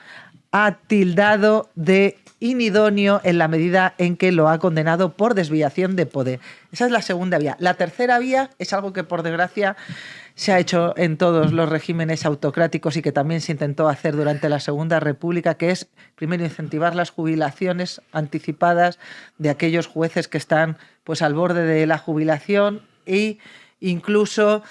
ha tildado de inidóneo en la medida en que lo ha condenado por desviación de poder. Esa es la segunda vía. La tercera vía es algo que, por desgracia, se ha hecho en todos los regímenes autocráticos y que también se intentó hacer durante la Segunda República, que es, primero, incentivar las jubilaciones anticipadas de aquellos jueces que están pues al borde de la jubilación, e incluso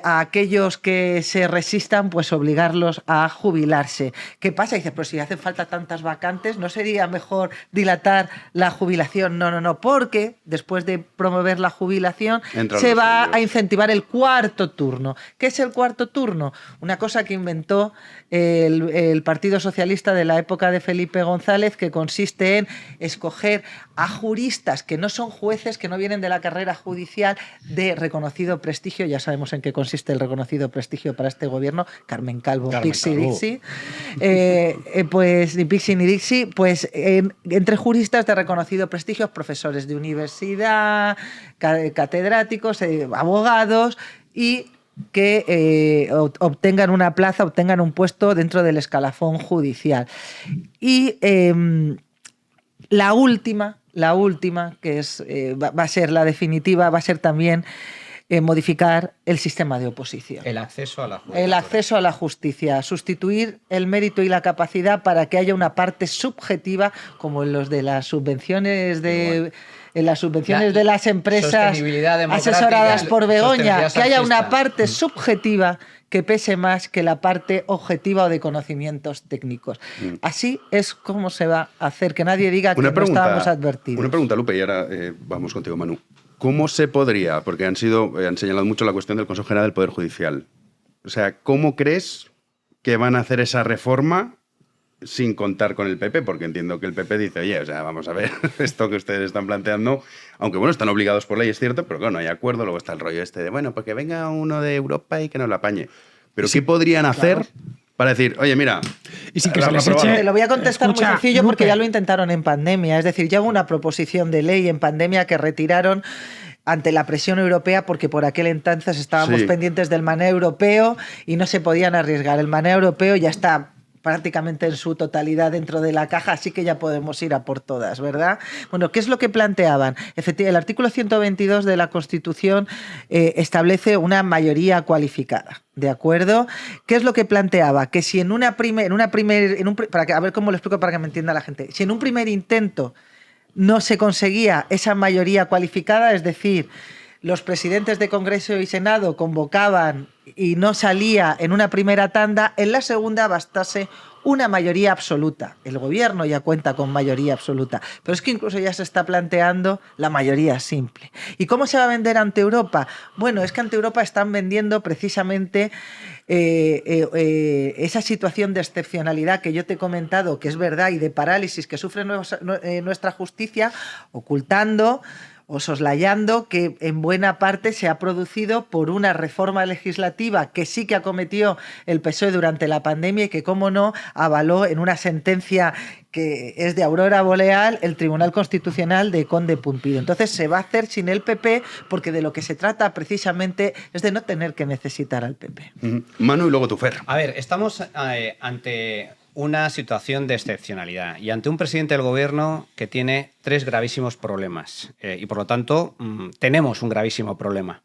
a aquellos que se resistan, pues obligarlos a jubilarse. ¿Qué pasa? Dices, pero si hacen falta tantas vacantes, ¿no sería mejor dilatar la jubilación? No, porque después de promover la jubilación se va a incentivar el cuarto turno. ¿Qué es el cuarto turno? Una cosa que inventó el Partido Socialista de la época de Felipe González, que consiste en escoger a juristas que no son jueces, que no vienen de la carrera judicial, de reconocido prestigio. Ya sabemos en qué consiste el reconocido prestigio para este gobierno. Carmen Calvo, Pixi Dixi. Pues ni Pixi ni Dixi, pues entre juristas de reconocido prestigio, profesores de universidad, catedráticos, abogados, y que obtengan una plaza, obtengan un puesto dentro del escalafón judicial. Y la última, que va a ser la definitiva, va a ser también modificar el sistema de oposición. El acceso a la justicia. El acceso a la justicia. Sustituir el mérito y la capacidad para que haya una parte subjetiva, como en los de las subvenciones de... En las subvenciones de las empresas asesoradas por Begoña, que haya una parte subjetiva que pese más que la parte objetiva o de conocimientos técnicos. Así es como se va a hacer, que nadie diga que no estábamos advertidos. Una pregunta, Lupe, y ahora vamos contigo, Manu. ¿Cómo se podría, porque han señalado mucho la cuestión del Consejo General del Poder Judicial, o sea, ¿cómo crees que van a hacer esa reforma sin contar con el PP, porque entiendo que el PP dice, oye, o sea, vamos a ver, esto que ustedes están planteando, aunque bueno, están obligados por ley, es cierto, pero claro, no hay acuerdo, luego está el rollo este de, bueno, pues que venga uno de Europa y que nos la apañe. Pero ¿qué podrían hacer para decir, oye, mira, y sin que se les eche... Te lo voy a contestar muy sencillo porque ya lo intentaron en pandemia. Es decir, ya hubo una proposición de ley en pandemia que retiraron ante la presión europea, porque por aquel entonces estábamos pendientes del maná europeo y no se podían arriesgar. El maná europeo ya está prácticamente en su totalidad dentro de la caja, así que ya podemos ir a por todas, ¿verdad? Bueno, ¿qué es lo que planteaban? El artículo 122 de la Constitución establece una mayoría cualificada, ¿de acuerdo? ¿Qué es lo que planteaba? Que si a ver cómo lo explico para que me entienda la gente, si en un primer intento no se conseguía esa mayoría cualificada, es decir, los presidentes de Congreso y Senado convocaban y no salía en una primera tanda, en la segunda bastase una mayoría absoluta. El gobierno ya cuenta con mayoría absoluta, pero es que incluso ya se está planteando la mayoría simple. ¿Y cómo se va a vender ante Europa? Bueno, es que ante Europa están vendiendo precisamente esa situación de excepcionalidad que yo te he comentado, que es verdad, y de parálisis que sufre nuestra justicia, ocultando o soslayando que en buena parte se ha producido por una reforma legislativa que sí que acometió el PSOE durante la pandemia y que, cómo no, avaló en una sentencia que es de aurora boreal el Tribunal Constitucional de Conde Pumpido. Entonces se va a hacer sin el PP, porque de lo que se trata precisamente es de no tener que necesitar al PP. Manu y luego tu Fer. A ver, estamos ante una situación de excepcionalidad y ante un presidente del gobierno que tiene 3 gravísimos problemas y por lo tanto tenemos un gravísimo problema.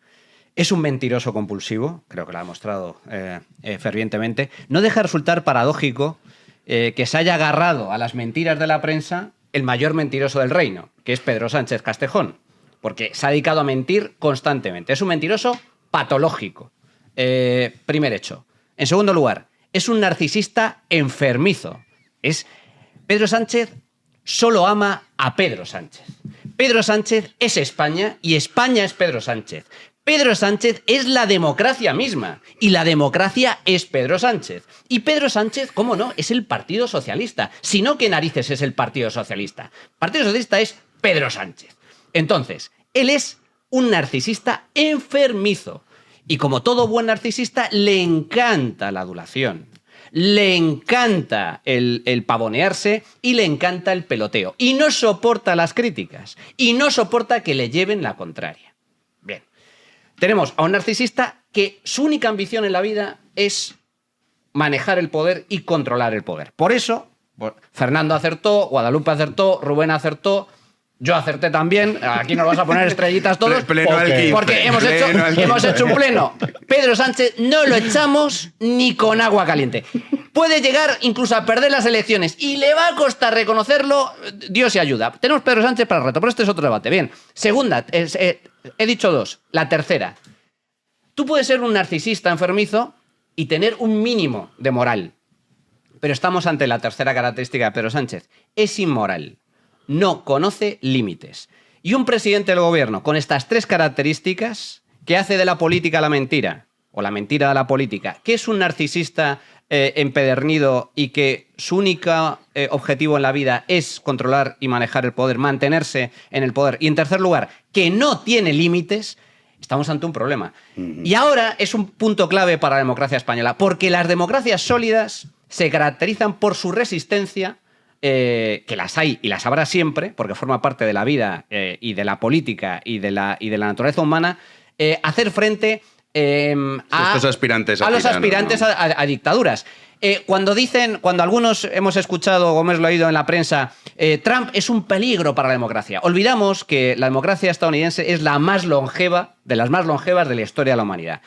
Es un mentiroso compulsivo, creo que lo ha demostrado fervientemente. No deja de resultar paradójico que se haya agarrado a las mentiras de la prensa el mayor mentiroso del reino, que es Pedro Sánchez Castejón, porque se ha dedicado a mentir constantemente. Es un mentiroso patológico. Primer hecho. En segundo lugar, es un narcisista enfermizo. Pedro Sánchez solo ama a Pedro Sánchez. Pedro Sánchez es España y España es Pedro Sánchez. Pedro Sánchez es la democracia misma y la democracia es Pedro Sánchez. Y Pedro Sánchez, ¿cómo no?, es el Partido Socialista. Si no, ¿qué narices es el Partido Socialista? El Partido Socialista es Pedro Sánchez. Entonces, él es un narcisista enfermizo. Y como todo buen narcisista, le encanta la adulación, le encanta el pavonearse y le encanta el peloteo. Y no soporta las críticas y no soporta que le lleven la contraria. Bien, tenemos a un narcisista que su única ambición en la vida es manejar el poder y controlar el poder. Por eso, Fernando acertó, Guadalupe acertó, Rubén acertó, yo acerté también. Aquí nos vas a poner estrellitas todos. Porque hemos hecho un pleno. Pedro Sánchez no lo echamos ni con agua caliente. Puede llegar incluso a perder las elecciones y le va a costar reconocerlo. Dios y ayuda. Tenemos Pedro Sánchez para el reto, pero este es otro debate. Bien. Segunda, he dicho 2. La tercera. Tú puedes ser un narcisista enfermizo y tener un mínimo de moral. Pero estamos ante la tercera característica de Pedro Sánchez. Es inmoral. No conoce límites. Y un presidente del gobierno con estas 3 características, que hace de la política la mentira, o la mentira de la política, que es un narcisista empedernido y que su único objetivo en la vida es controlar y manejar el poder, mantenerse en el poder, y en tercer lugar, que no tiene límites, estamos ante un problema. Y ahora es un punto clave para la democracia española, porque las democracias sólidas se caracterizan por su resistencia, que las hay y las habrá siempre, porque forma parte de la vida y de la política y de la naturaleza humana, hacer frente a los aspirantes a dictaduras. Cuando algunos hemos escuchado o hemos leído en la prensa, Trump es un peligro para la democracia, olvidamos que la democracia estadounidense es la más longeva, de las más longevas de la historia de la humanidad.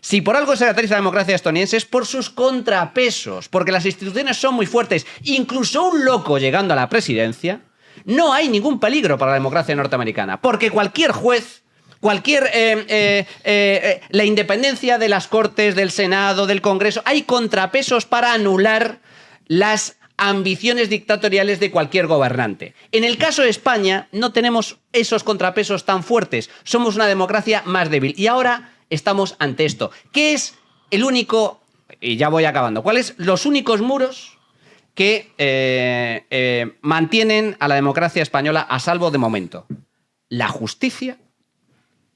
Si por algo se caracteriza la democracia estadounidense es por sus contrapesos, porque las instituciones son muy fuertes. Incluso un loco llegando a la presidencia, no hay ningún peligro para la democracia norteamericana, porque cualquier juez, la independencia de las Cortes, del Senado, del Congreso, hay contrapesos para anular las ambiciones dictatoriales de cualquier gobernante. En el caso de España no tenemos esos contrapesos tan fuertes, somos una democracia más débil. Y ahora estamos ante esto. ¿Qué es el único, y ya voy acabando, cuáles los únicos muros que mantienen a la democracia española a salvo de momento. La justicia,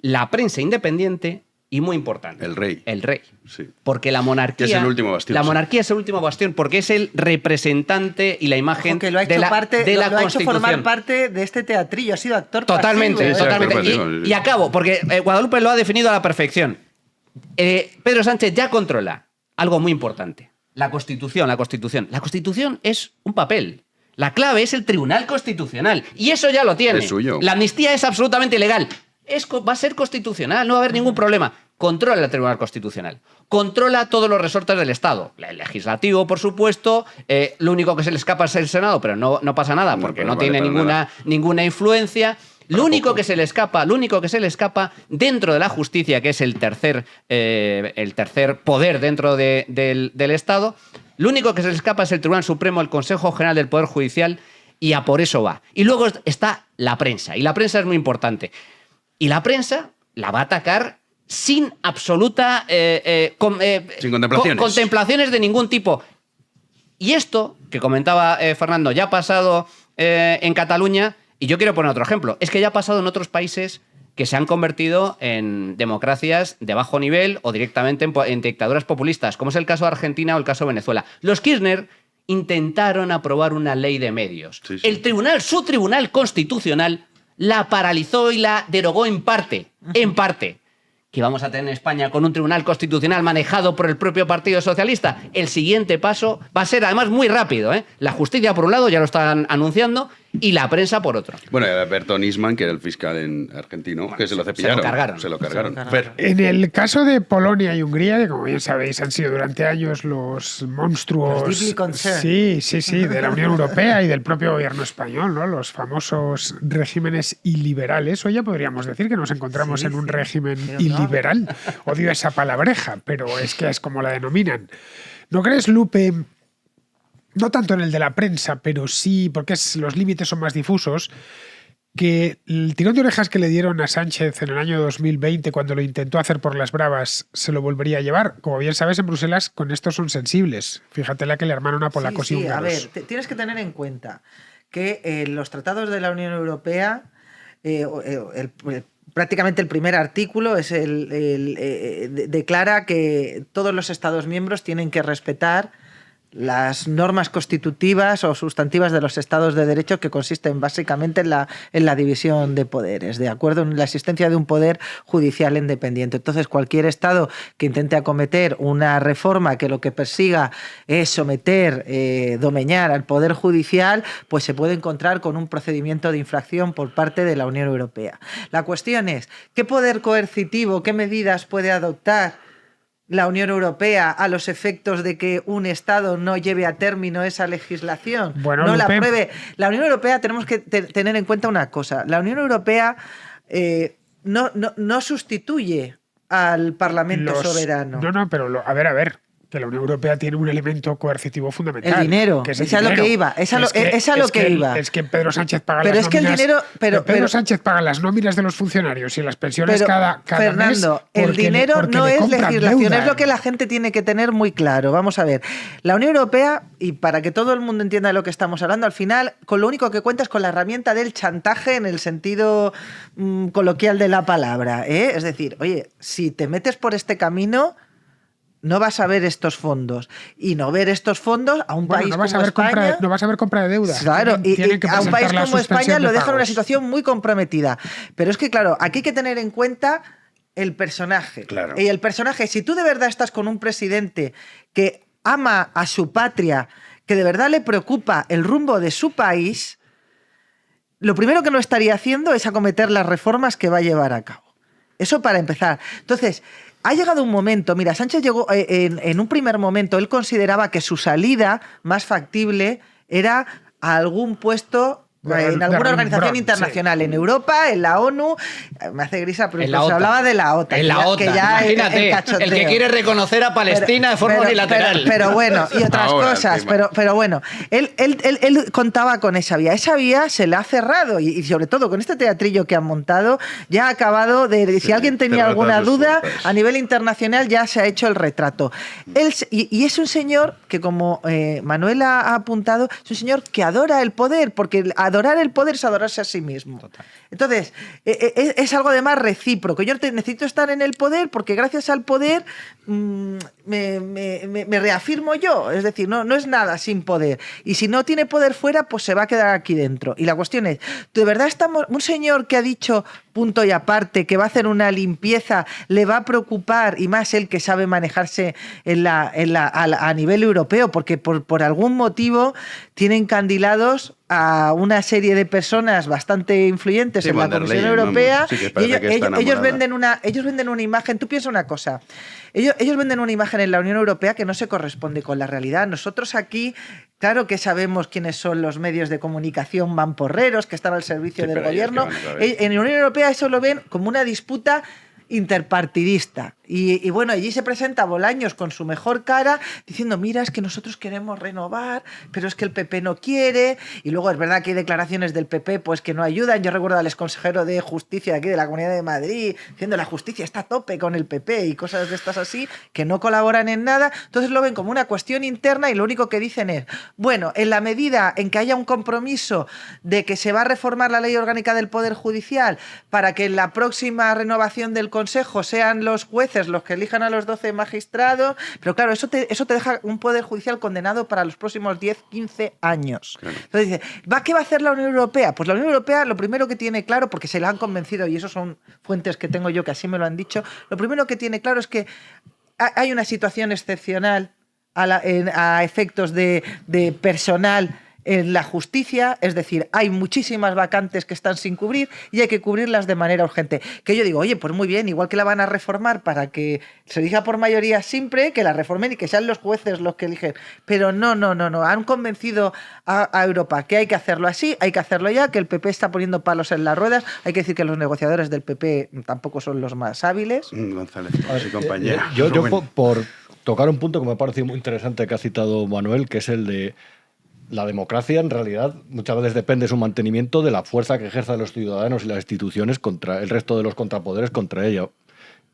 la prensa independiente y, muy importante, el rey. El rey. Sí. Porque la monarquía... Que es el último bastión. La monarquía es el último bastión porque es el representante y la imagen que lo ha hecho de la lo ha hecho formar Constitución. parte de este teatrillo, ha sido actor Totalmente, pasivo. totalmente. Y acabo, porque Guadalupe lo ha definido a la perfección. Pedro Sánchez ya controla algo muy importante. La Constitución. La Constitución es un papel. La clave es el Tribunal Constitucional. Y eso ya lo tiene. Es suyo. La amnistía es absolutamente ilegal. Va a ser constitucional, no va a haber ningún problema. Controla el Tribunal Constitucional. Controla todos los resortes del Estado. El legislativo, por supuesto. Lo único que se le escapa es el Senado, pero no pasa nada porque no tiene ninguna influencia. Lo único que se le escapa dentro de la justicia, que es el tercer poder dentro del Estado, lo único que se le escapa es el Tribunal Supremo, el Consejo General del Poder Judicial, y a por eso va. Y luego está la prensa, y la prensa es muy importante. Y la prensa la va a atacar sin absoluta sin contemplaciones. Contemplaciones de ningún tipo. Y esto, que comentaba Fernando, ya ha pasado en Cataluña, y yo quiero poner otro ejemplo. Es que ya ha pasado en otros países que se han convertido en democracias de bajo nivel o directamente en dictaduras populistas, como es el caso de Argentina o el caso de Venezuela. Los Kirchner intentaron aprobar una ley de medios. Sí. El tribunal, su tribunal constitucional, la paralizó y la derogó en parte. En parte. ¿Qué vamos a tener en España con un tribunal constitucional manejado por el propio Partido Socialista? El siguiente paso va a ser además muy rápido, ¿eh? La justicia por un lado, ya lo están anunciando, y la prensa por otro. Bueno, y Alberto Nisman, que era el fiscal argentino, que se lo cepillaron. Se lo cargaron. Fer. En el caso de Polonia y Hungría, que como bien sabéis han sido durante años los monstruos Los deeply concerned. sí, de la Unión Europea y del propio gobierno español, ¿no? Los famosos regímenes iliberales. Hoy ya podríamos decir que nos encontramos en un régimen iliberal. Odio esa palabreja, pero es que es como la denominan. ¿No crees, Lupe? No tanto en el de la prensa, pero sí, porque los límites son más difusos, que el tirón de orejas que le dieron a Sánchez en el año 2020 cuando lo intentó hacer por las bravas se lo volvería a llevar. Como bien sabes, en Bruselas con esto son sensibles. Fíjate la que le armaron a polacos y húngaros. A ver, tienes que tener en cuenta que los tratados de la Unión Europea, prácticamente el primer artículo es declara que todos los Estados miembros tienen que respetar las normas constitutivas o sustantivas de los estados de derecho, que consisten básicamente en la división de poderes, de acuerdo en la existencia de un poder judicial independiente. Entonces, cualquier estado que intente acometer una reforma que lo que persiga es someter, domeñar al poder judicial, pues se puede encontrar con un procedimiento de infracción por parte de la Unión Europea. La cuestión es, ¿qué poder coercitivo, qué medidas puede adoptar la Unión Europea a los efectos de que un Estado no lleve a término esa legislación? Bueno, no la Lupe, apruebe. La Unión Europea, tenemos que tener en cuenta una cosa. La Unión Europea no sustituye al Parlamento soberano. No, pero a ver. Que la Unión Europea tiene un elemento coercitivo fundamental. El dinero. Que es Esa es lo que iba. Es que Pedro Sánchez paga las nóminas. Pedro Sánchez paga las nóminas de los funcionarios y las pensiones cada Fernando, mes. El dinero no es legislación, deuda. es lo que la gente tiene que tener muy claro. Vamos a ver. La Unión Europea, y para que todo el mundo entienda de lo que estamos hablando, al final, con lo único que cuenta es con la herramienta del chantaje en el sentido coloquial de la palabra, ¿eh? Es decir, oye, si te metes por este camino, no vas a ver estos fondos. Y no ver estos fondos a un país como España... No vas a ver compra de deuda. Claro, y a un país como España lo deja en una pagos. situación muy comprometida. Pero es que, claro, aquí hay que tener en cuenta el personaje. Claro. Y el personaje, si tú de verdad estás con un presidente que ama a su patria, que de verdad le preocupa el rumbo de su país, lo primero que no estaría haciendo es acometer las reformas que va a llevar a cabo. Eso para empezar. Entonces, ha llegado un momento, mira, Sánchez llegó en un primer momento, él consideraba que su salida más factible era a algún puesto En alguna organización internacional, en Europa, en la ONU, me hace grisa, pero se hablaba de la OTAN. En la OTAN, imagínate, el que quiere reconocer a Palestina de forma unilateral. Pero bueno, y otras cosas, pero bueno, él contaba con esa vía. Esa vía se la ha cerrado y sobre todo con este teatrillo que han montado, ya ha acabado de... Si alguien tenía alguna duda, a nivel internacional ya se ha hecho el retrato. Y es un señor que, como Manuel ha apuntado, es un señor que adora el poder, porque adorar el poder es adorarse a sí mismo. Total. Entonces, es algo además recíproco. Yo necesito estar en el poder porque gracias al poder me reafirmo yo. Es decir, no es nada sin poder. Y si no tiene poder fuera, pues se va a quedar aquí dentro. Y la cuestión es, ¿de verdad estamos un señor que ha dicho punto y aparte que va a hacer una limpieza, le va a preocupar, y más él que sabe manejarse a nivel europeo, porque por algún motivo tienen candilados a una serie de personas bastante influyentes en la Comisión Europea, y ellos venden una imagen. Tú piensas una cosa, ellos venden una imagen en la Unión Europea que no se corresponde con la realidad. Nosotros aquí, claro que sabemos quiénes son los medios de comunicación mamporreros que están al servicio del gobierno. En la Unión Europea eso lo ven como una disputa interpartidista. Y bueno, allí se presenta Bolaños con su mejor cara diciendo, mira, es que nosotros queremos renovar, pero es que el PP no quiere. Y luego es verdad que hay declaraciones del PP pues que no ayudan. Yo recuerdo al exconsejero de Justicia de aquí de la Comunidad de Madrid diciendo la justicia está a tope con el PP y cosas de estas así, que no colaboran en nada. Entonces lo ven como una cuestión interna y lo único que dicen es, bueno, en la medida en que haya un compromiso de que se va a reformar la Ley Orgánica del Poder Judicial para que en la próxima renovación del Consejo sean los jueces los que elijan a los 12 magistrados, pero claro, eso te deja un poder judicial condenado para los próximos 10, 15 años. Claro. Entonces dice, ¿qué va a hacer la Unión Europea? Pues la Unión Europea lo primero que tiene claro, porque se la han convencido, y eso son fuentes que tengo yo que así me lo han dicho, lo primero que tiene claro es que hay una situación excepcional a efectos de personal en la justicia, es decir, hay muchísimas vacantes que están sin cubrir y hay que cubrirlas de manera urgente. Que yo digo, oye, pues muy bien, igual que la van a reformar para que se elija por mayoría simple, que la reformen y que sean los jueces los que eligen. Pero no. Han convencido a Europa que hay que hacerlo así, hay que hacerlo ya, que el PP está poniendo palos en las ruedas. Hay que decir que los negociadores del PP tampoco son los más hábiles. González, y compañera. Yo por tocar un punto que me ha parecido muy interesante que ha citado Manuel, que es el de la democracia, en realidad, muchas veces depende de su mantenimiento de la fuerza que ejerzan los ciudadanos y las instituciones contra el resto de los contrapoderes contra ella.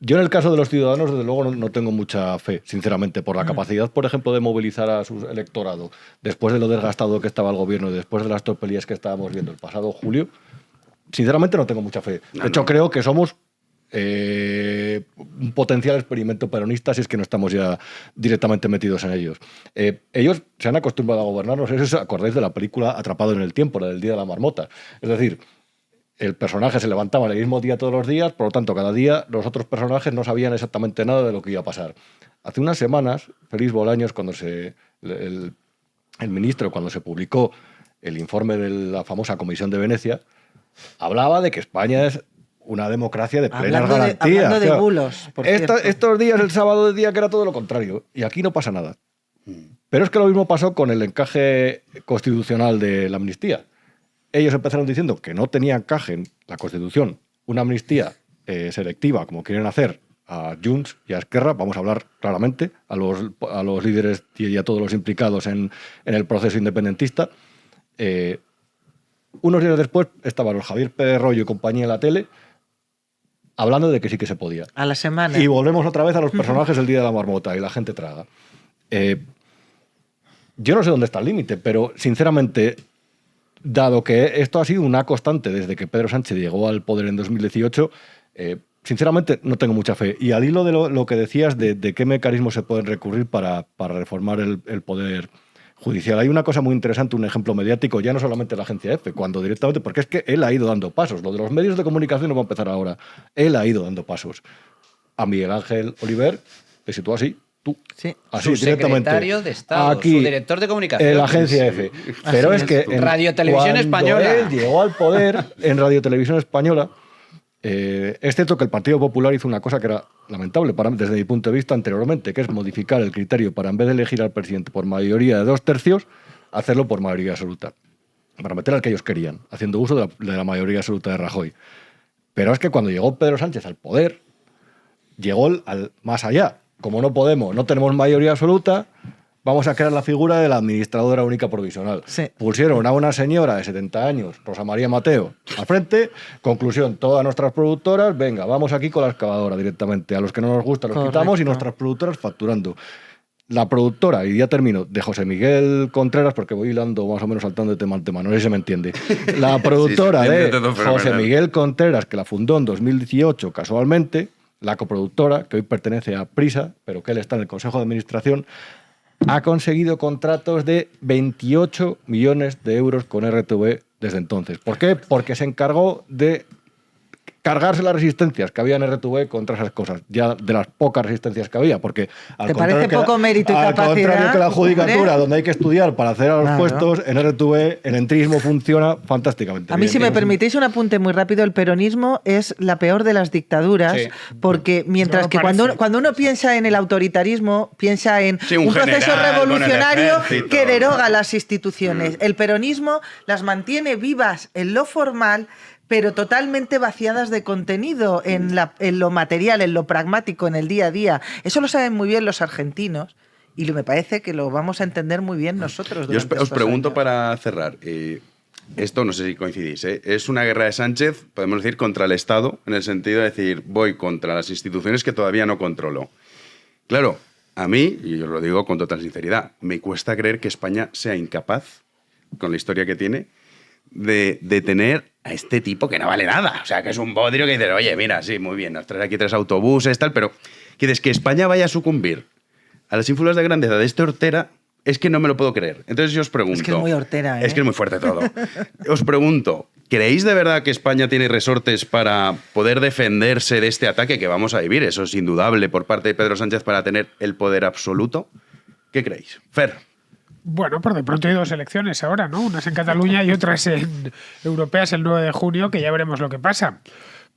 Yo en el caso de los ciudadanos, desde luego, no tengo mucha fe, sinceramente, por la capacidad, por ejemplo, de movilizar a su electorado después de lo desgastado que estaba el gobierno y después de las tropelías que estábamos viendo el pasado julio. Sinceramente no tengo mucha fe. De hecho, creo que somos un potencial experimento peronista si es que no estamos ya directamente metidos en ellos. Ellos se han acostumbrado a gobernarnos. ¿Os acordáis de la película Atrapado en el tiempo, la del Día de la Marmota? Es decir, el personaje se levantaba el mismo día todos los días, por lo tanto, cada día los otros personajes no sabían exactamente nada de lo que iba a pasar. Hace unas semanas, Félix Bolaños, cuando el ministro, cuando se publicó el informe de la famosa Comisión de Venecia, hablaba de que España es una democracia de plenas garantías. Hablando de bulos, por cierto. Estos días, el sábado decía que era todo lo contrario. Y aquí no pasa nada. Pero es que lo mismo pasó con el encaje constitucional de la amnistía. Ellos empezaron diciendo que no tenía encaje en la Constitución una amnistía selectiva, como quieren hacer a Junts y a Esquerra. Vamos a hablar claramente a los líderes y a todos los implicados en el proceso independentista. Unos días después estaban los Javier Pérez Royo y compañía en la tele hablando de que sí que se podía. A la semana. Y volvemos otra vez a los personajes del Día de la Marmota y la gente traga. Yo no sé dónde está el límite, pero sinceramente, dado que esto ha sido una constante desde que Pedro Sánchez llegó al poder en 2018, sinceramente no tengo mucha fe. Y al hilo de lo que decías de qué mecanismos se pueden recurrir para reformar el poder judicial. Hay una cosa muy interesante, un ejemplo mediático, ya no solamente la agencia EFE, cuando directamente, porque es que él ha ido dando pasos. Lo de los medios de comunicación no va a empezar ahora. Él ha ido dando pasos. A Miguel Ángel Oliver le situó así, tú. Sí. Así, su secretario de Estado, aquí, su director de comunicación. En la agencia EFE. Pero es que Radio Televisión Española. Él llegó al poder en Radio Televisión Española. Es cierto que el Partido Popular hizo una cosa que era lamentable desde mi punto de vista anteriormente, que es modificar el criterio para, en vez de elegir al presidente por mayoría de 2/3, hacerlo por mayoría absoluta. para meter al que ellos querían, haciendo uso de la mayoría absoluta de Rajoy. Pero es que cuando llegó Pedro Sánchez al poder, llegó al más allá. Como no tenemos mayoría absoluta, vamos a crear la figura de la administradora única provisional. Sí. Pusieron a una señora de 70 años, Rosa María Mateo, al frente. Conclusión, todas nuestras productoras, venga, vamos aquí con la excavadora directamente. A los que no nos gusta los quitamos y nuestras productoras facturando. La productora, y ya termino, de José Miguel Contreras, porque voy hilando más o menos saltando de tema en tema, no sé si se me entiende. La productora de José Miguel Contreras, que la fundó en 2018 casualmente, la coproductora, que hoy pertenece a Prisa, pero que él está en el Consejo de Administración, ha conseguido contratos de 28 millones de euros con RTV desde entonces. ¿Por qué? Porque se encargó de cargarse las resistencias que había en RTV contra esas cosas, ya de las pocas resistencias que había, porque ¿Te parece poco mérito y capacidad? Al contrario que la judicatura, hombre, donde hay que estudiar para acceder a los puestos, en RTV el entrismo funciona fantásticamente A mí, bien. si me permitís un apunte muy rápido, el peronismo es la peor de las dictaduras, Sí. porque mientras No que parece. cuando uno piensa en el autoritarismo, piensa en Sí, un proceso general con el revolucionario ejército. que deroga las instituciones. El peronismo las mantiene vivas en lo formal, pero totalmente vaciadas de contenido en lo material, en lo pragmático, en el día a día. Eso lo saben muy bien los argentinos y me parece que lo vamos a entender muy bien nosotros. Yo os durante estos pregunto años. para cerrar. Esto no sé si coincidís. Es una guerra de Sánchez, podemos decir, contra el Estado, en el sentido de decir, voy contra las instituciones que todavía no controlo. Claro, a mí, y yo lo digo con total sinceridad, me cuesta creer que España sea incapaz, con la historia que tiene, de tener a este tipo que no vale nada. O sea, que es un bodrio que dice, oye, mira, sí, muy bien, nos traes aquí 3 autobuses, tal, pero que dices que España vaya a sucumbir a las ínfulas de grandeza de este hortera, es que no me lo puedo creer. Entonces yo os pregunto... Es que es muy hortera, ¿eh? Es que es muy fuerte todo. Os pregunto, ¿creéis de verdad que España tiene resortes para poder defenderse de este ataque que vamos a vivir? Eso es indudable por parte de Pedro Sánchez para tener el poder absoluto. ¿Qué creéis? Fer. Bueno, por de pronto hay 2 elecciones ahora, ¿no? Unas en Cataluña y otras en europeas el 9 de junio, que ya veremos lo que pasa.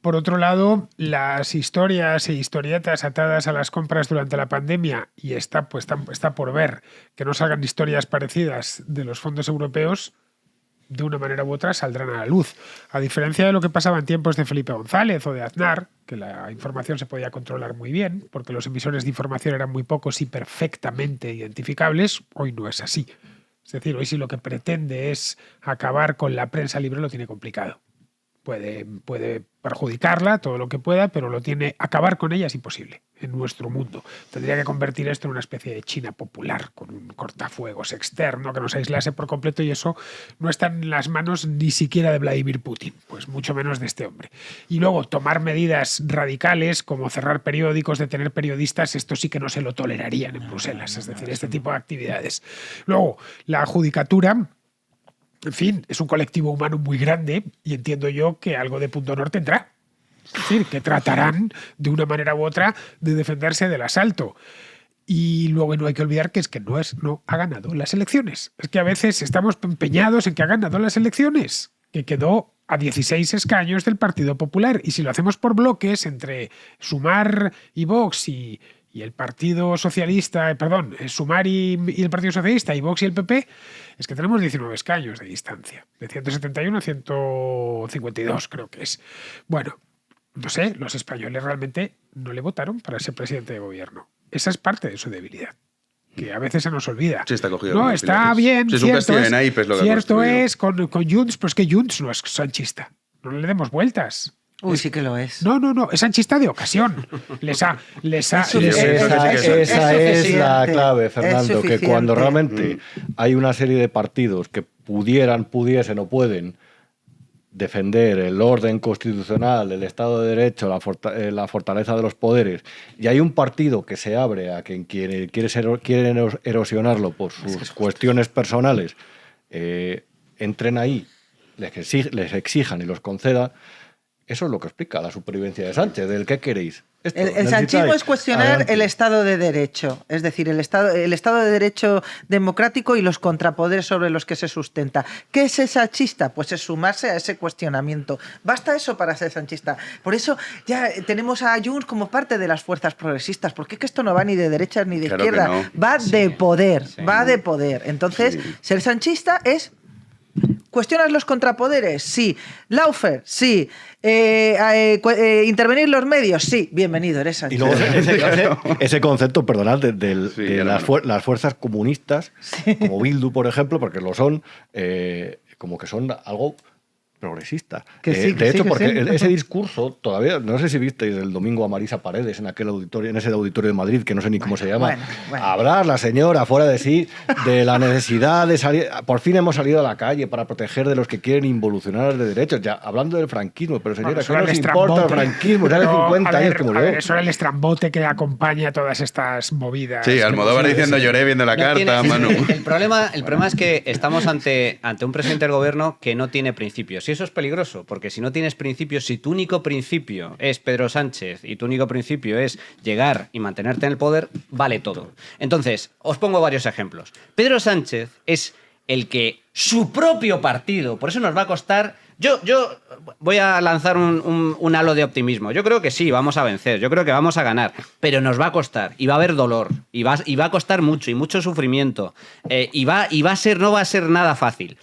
Por otro lado, las historias e historietas atadas a las compras durante la pandemia, y está por ver que no salgan historias parecidas de los fondos europeos, de una manera u otra saldrán a la luz. A diferencia de lo que pasaba en tiempos de Felipe González o de Aznar, que la información se podía controlar muy bien, porque los emisores de información eran muy pocos y perfectamente identificables, hoy no es así. Es decir, hoy si lo que pretende es acabar con la prensa libre, lo tiene complicado. Puede perjudicarla todo lo que pueda, pero acabar con ella es imposible en nuestro mundo. Tendría que convertir esto en una especie de China popular, con un cortafuegos externo que nos aislase por completo, y eso no está en las manos ni siquiera de Vladimir Putin, pues mucho menos de este hombre. Y luego tomar medidas radicales como cerrar periódicos, detener periodistas, esto sí que no se lo tolerarían en Bruselas, es decir, este tipo de actividades. Luego, la judicatura, en fin, es un colectivo humano muy grande y entiendo yo que algo de punto honor tendrá. Es decir, que tratarán de una manera u otra de defenderse del asalto. Y luego no hay que olvidar que no ha ganado las elecciones. Es que a veces estamos empeñados en que ha ganado las elecciones, que quedó a 16 escaños del Partido Popular. Y si lo hacemos por bloques entre Sumar y Vox y el Partido Socialista, Sumar y el Partido Socialista y Vox y el PP, es que tenemos 19 escaños de distancia, de 171 a 152 creo que es. Bueno, no sé, los españoles realmente no le votaron para ser presidente de gobierno. Esa es parte de su debilidad, que a veces se nos olvida. Sí, está cogido. No, está bien, sí, es un castillo de naipes lo que ha cierto construido. es, con Junts, pues que Junts no es sanchista. No le demos vueltas. Uy, sí que lo es. No, es sanchista de ocasión. Esa es la clave, Fernando, que cuando realmente hay una serie de partidos que pudiesen o pueden defender el orden constitucional, el Estado de Derecho, la fortaleza de los poderes, y hay un partido que se abre a quien quiere erosionarlo por sus cuestiones personales, entren ahí, les exijan y los concedan. Eso es lo que explica la supervivencia de Sánchez, del qué queréis. El sanchismo es cuestionar el Estado de Derecho, es decir, el Estado de Derecho democrático y los contrapoderes sobre los que se sustenta. ¿Qué es ser sanchista? Pues es sumarse a ese cuestionamiento. Basta eso para ser sanchista. Por eso ya tenemos a Junts como parte de las fuerzas progresistas, porque es que esto no va ni de derecha ni de izquierda, va de poder, va de poder. Entonces, ser sanchista es ¿Cuestionas los contrapoderes? Sí. ¿Lawfare? Sí. ¿Intervenir los medios? Sí. Bienvenido, eres Sánchez. Y luego ese concepto, perdonad, de las fuerzas comunistas, como Bildu, por ejemplo, porque lo son, como que son algo progresista. De hecho, porque ese discurso, todavía, no sé si visteis el domingo a Marisa Paredes en aquel auditorio, en ese auditorio de Madrid, que no sé ni cómo se llama, hablar la señora fuera de sí de la necesidad de salir. Por fin hemos salido a la calle para proteger de los que quieren involucionar de derechos, ya hablando del franquismo, pero señora, ¿qué nos importa el franquismo? Ya de 50 años que murió. Eso era el estrambote que acompaña todas estas movidas. Sí, Almodóvar diciendo lloré viendo la carta, Manu. El problema es que estamos ante un presidente del gobierno que no tiene principios. Y eso es peligroso, porque si no tienes principios, si tu único principio es Pedro Sánchez y tu único principio es llegar y mantenerte en el poder, vale todo. Entonces, os pongo varios ejemplos. Pedro Sánchez es el que su propio partido, por eso nos va a costar... Yo voy a lanzar un halo de optimismo. Yo creo que sí, vamos a vencer, yo creo que vamos a ganar, pero nos va a costar, y va a haber dolor, y va a costar mucho, y mucho sufrimiento, y no va a ser nada fácil.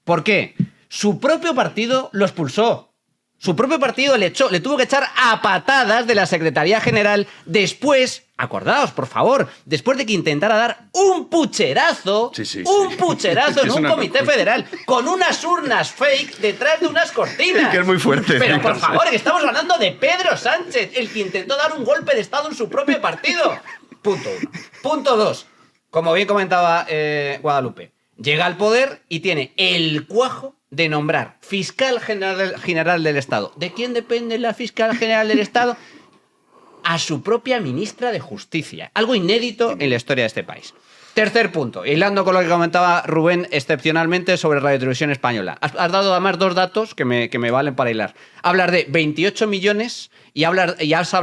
¿Por qué? Su propio partido lo expulsó. Su propio partido le tuvo que echar a patadas de la Secretaría General después, acordaos, por favor, después de que intentara dar un pucherazo en un comité federal, con unas urnas fake detrás de unas cortinas. Que es muy fuerte. Pero por favor, que estamos hablando de Pedro Sánchez, el que intentó dar un golpe de Estado en su propio partido. Punto 1. Punto 2. Como bien comentaba Guadalupe, llega al poder y tiene el cuajo de nombrar fiscal general del Estado. ¿De quién depende la fiscal general del Estado? A su propia ministra de Justicia. Algo inédito en la historia de este país. Tercer punto, hilando con lo que comentaba Rubén excepcionalmente sobre Radio Televisión Española. Has dado además dos datos que me valen para hilar. Hablar de 28 millones y has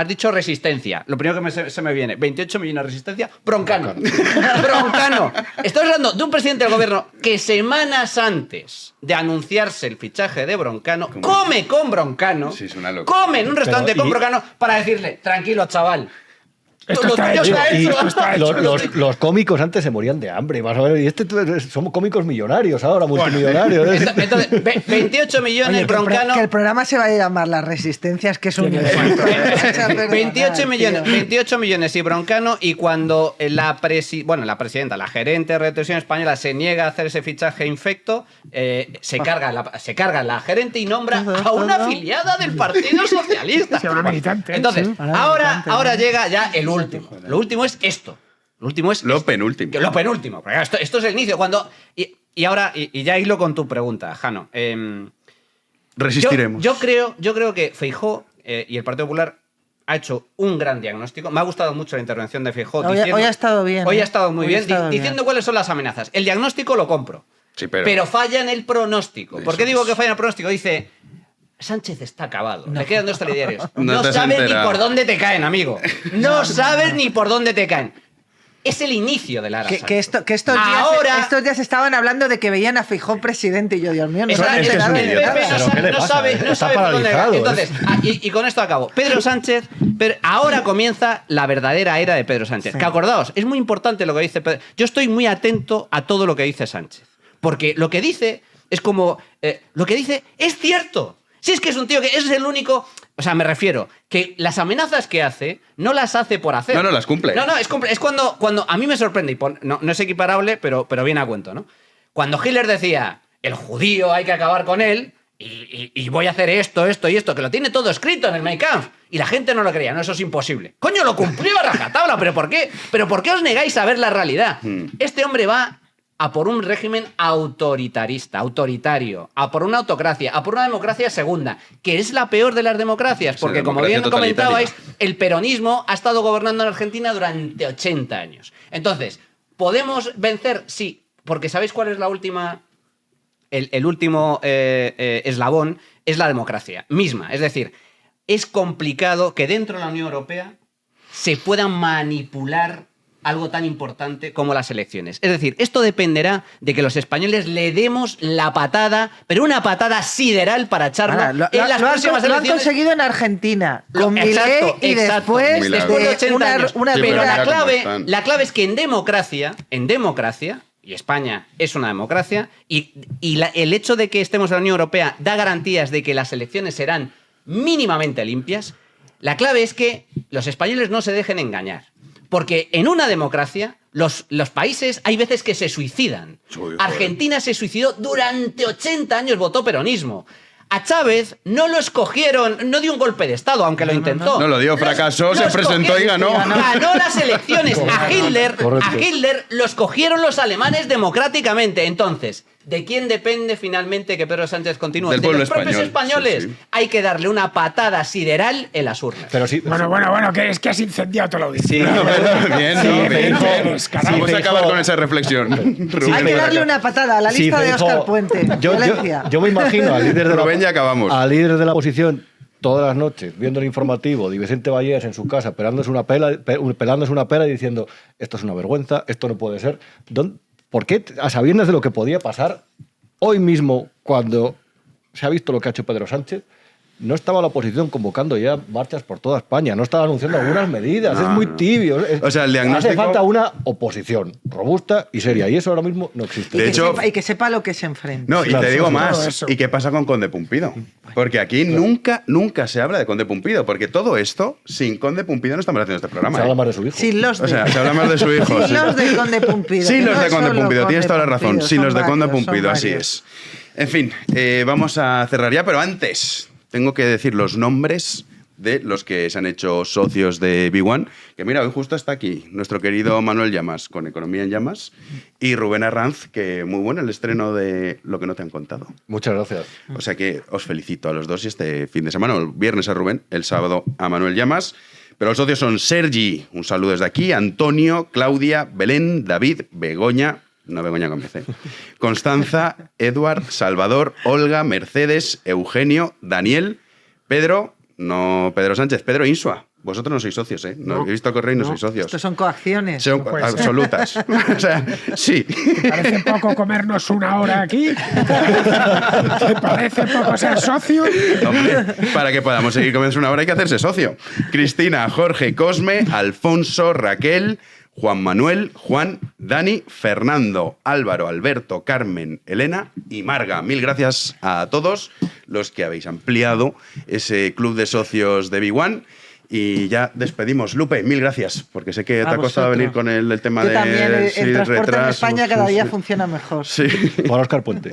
dicho resistencia. Lo primero que se me viene, 28 millones de resistencia, Broncano. Broncano. Estamos hablando de un presidente del gobierno que semanas antes de anunciarse el fichaje de Broncano, come con Broncano, come en un restaurante con Broncano para decirle, tranquilo, chaval. Esto está hecho. Los cómicos antes se morían de hambre, más o menos, y somos cómicos millonarios ahora, multimillonarios. Entonces, 28 millones, Oye, Broncano... Que el programa se va a llamar Las Resistencias, que es un insulto. 28 millones y Broncano, y cuando la presidenta, la gerente de Radio Televisión Española se niega a hacer ese fichaje infecto, se carga la gerente y nombra a una afiliada del Partido Socialista. Sí, una militante. Entonces, ahora llega ya el último. Lo último es esto. Lo penúltimo. Lo penúltimo. Esto es el inicio. Y ahora, ya hilo con tu pregunta, Jano. Resistiremos. Yo creo que Feijóo y el Partido Popular ha hecho un gran diagnóstico. Me ha gustado mucho la intervención de Feijóo. Hoy ha estado bien. Hoy ha estado muy bien diciendo cuáles son las amenazas. El diagnóstico lo compro. Sí, pero falla en el pronóstico. ¿Por qué digo que falla en el pronóstico? Dice... Sánchez está acabado. Le quedan 2 telediarios. No sabes ni por dónde te caen, amigo. No sabes ni por dónde te caen. Es el inicio de la era estos días estaban hablando de que veían a Feijóo presidente y yo, Dios mío, no sabe por dónde. Entonces, y con esto acabo. Pedro Sánchez, ahora comienza la verdadera era de Pedro Sánchez. Sí. Que acordaos, es muy importante lo que dice Pedro. Yo estoy muy atento a todo lo que dice Sánchez. Porque lo que dice es como... lo que dice es cierto. Si es que es un tío que es el único... O sea, me refiero que las amenazas que hace no las hace por hacer. No, las cumple. No, es cuando a mí me sorprende, y no es equiparable, pero viene a cuento, ¿no? Cuando Hitler decía, el judío hay que acabar con él, y voy a hacer esto, que lo tiene todo escrito en el Mein Kampf, y la gente no lo creía, no, eso es imposible. Coño, lo cumplió a rajatabla, ¿pero por qué? ¿Pero por qué os negáis a ver la realidad? Este hombre va a por un régimen autoritario, a por una autocracia, a por una democracia segunda, que es la peor de las democracias, porque como bien comentabais, el peronismo ha estado gobernando en Argentina durante 80 años. Entonces, ¿podemos vencer? Sí, porque ¿sabéis cuál es la última? El último eslabón es la democracia misma. Es decir, es complicado que dentro de la Unión Europea se puedan manipular algo tan importante como las elecciones. Es decir, esto dependerá de que los españoles le demos la patada, pero una patada sideral para echarlo en las próximas elecciones. Lo han conseguido en Argentina, con Milei y después de 80 años. Pero la clave es que en democracia y España es una democracia, y el hecho de que estemos en la Unión Europea da garantías de que las elecciones serán mínimamente limpias, la clave es que los españoles no se dejen engañar. Porque en una democracia, los países hay veces que se suicidan. Argentina se suicidó durante 80 años, votó peronismo. A Chávez no lo escogieron, no dio un golpe de Estado, aunque lo intentó. No lo dio, fracasó, se presentó y ganó. Ganó las elecciones. A Hitler lo escogieron los alemanes democráticamente. Entonces, ¿de quién depende finalmente que Pedro Sánchez continúe? Del de pueblo los propios español. españoles. Sí. Hay que darle una patada sideral en las urnas. Pero sí, Bueno, que es que has incendiado toda la audiencia. Bien. Vamos a acabar con esa reflexión. Hay que darle una patada a la lista de Óscar Puente. Violencia. Yo me imagino al líder de Rubén, ya acabamos. Al líder de la oposición todas las noches viendo el informativo de Vicente Vallés en su casa pelándose una pela y diciendo esto es una vergüenza, esto no puede ser. ¿Por qué, a sabiendas de lo que podía pasar, hoy mismo, cuando se ha visto lo que ha hecho Pedro Sánchez, no estaba la oposición convocando ya marchas por toda España, no estaba anunciando algunas medidas, es muy tibio. O sea, el diagnóstico... Hace falta una oposición robusta y seria, y eso ahora mismo no existe. De hecho... Y que sepa lo que se enfrenta. No, y te digo más, ¿y qué pasa con Conde Pumpido? Porque aquí nunca se habla de Conde Pumpido, porque todo esto, sin Conde Pumpido no estamos haciendo este programa. Se habla más de su hijo. Sin los de... O sea, se habla más de su hijo. Sin los de Conde Pumpido. Sin los No de es Conde solo Pumpido, tienes toda la razón. Pumpido, Sin los de Conde varios, Pumpido, así varios. es. En fin, vamos a cerrar ya, pero antes tengo que decir los nombres de los que se han hecho socios de B1, que mira, hoy justo está aquí nuestro querido Manuel Llamas, con Economía en Llamas, y Rubén Arranz, que muy bueno el estreno de Lo que no te han contado. Muchas gracias. O sea que os felicito a los dos y este fin de semana, el viernes a Rubén, el sábado a Manuel Llamas. Pero los socios son Sergi, un saludo desde aquí, Antonio, Claudia, Belén, David, Begoña, no Begoña con BC, Constanza, Eduard, Salvador, Olga, Mercedes, Eugenio, Daniel, Pedro, no Pedro Sánchez, Pedro Insua. Vosotros no sois socios, ¿eh? No, he visto el correo y no sois socios. Estos son coacciones. Son absolutas. O sea, sí. ¿Te parece poco comernos una hora aquí? ¿Te parece poco ser socio? Hombre, para que podamos seguir comiendo una hora hay que hacerse socio. Cristina, Jorge, Cosme, Alfonso, Raquel, Juan Manuel, Juan, Dani, Fernando, Álvaro, Alberto, Carmen, Elena y Marga. Mil gracias a todos los que habéis ampliado ese club de socios de B1. Y ya despedimos. Lupe, mil gracias, porque sé que te ha costado venir con el tema de también, el transporte retrasos. en España cada día funciona mejor. Sí. Por Óscar Puente.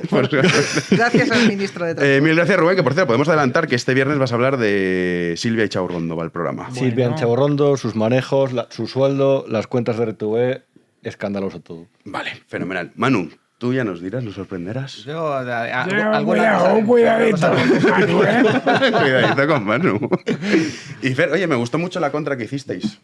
Gracias al ministro de Transporte. Mil gracias, Rubén, que por cierto, podemos adelantar que este viernes vas a hablar de Silvia Echaurrondo, va el programa. Silvia Echaurrondo, sus manejos, su sueldo, las cuentas de RTV, escandaloso todo. Vale, fenomenal. Manu, tú ya nos dirás, nos sorprenderás. Cuidadito. Cuidadito con Manu. Y Fer, oye, me gustó mucho la contra que hicisteis.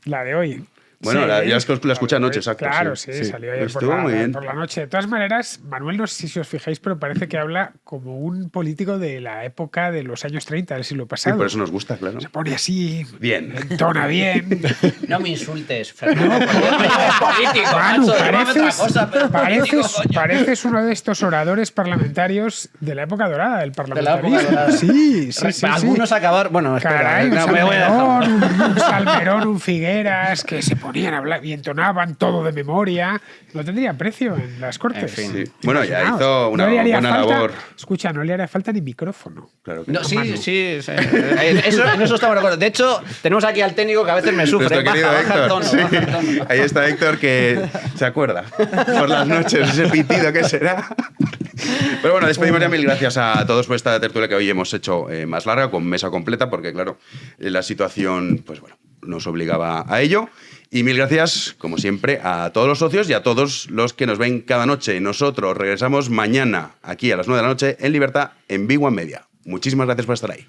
La de hoy. Bueno, Sí, ya la escuché anoche, exacto. Claro, sí, salió ayer Estuvo muy bien. por la noche. De todas maneras, Manuel, no sé si os fijáis, pero parece que habla como un político de la época de los años 30 del siglo Sí, pasado. por eso nos gusta, claro. Se pone así, Bien. entona bien. No me insultes, Fernando. Político, Manu, macho, llámame otra cosa, pero político, coño. pareces uno de estos oradores parlamentarios de la época dorada del De la parlamentarismo. época dorada. Sí. Algunos acabaron. Bueno, espera, Caray, no, un me voy a Salmerón, dejar. un Salmerón, un Figueras, que se ponían a hablar y entonaban todo de memoria. No tendría precio en las Cortes. Sí. Bueno, ya Imaginaos. hizo una No le haría buena falta- labor. Escucha, no le haría falta ni micrófono. Claro que No, no. sí. En eso estamos de acuerdo. De hecho, tenemos aquí al técnico que a veces me sufre. Nuestro querido Baja el Héctor. tono, Sí. baja el tono. Ahí está Héctor, que se acuerda por las noches ese pitido que será. Pero bueno, despedimos ya. Mil gracias a todos por esta tertulia que hoy hemos hecho más larga, con mesa completa, porque claro, la situación, pues bueno, nos obligaba a ello. Y mil gracias, como siempre, a todos los socios y a todos los que nos ven cada noche. Nosotros regresamos mañana aquí a las 9 de la noche en Libertad, en B1 Media. Muchísimas gracias por estar ahí.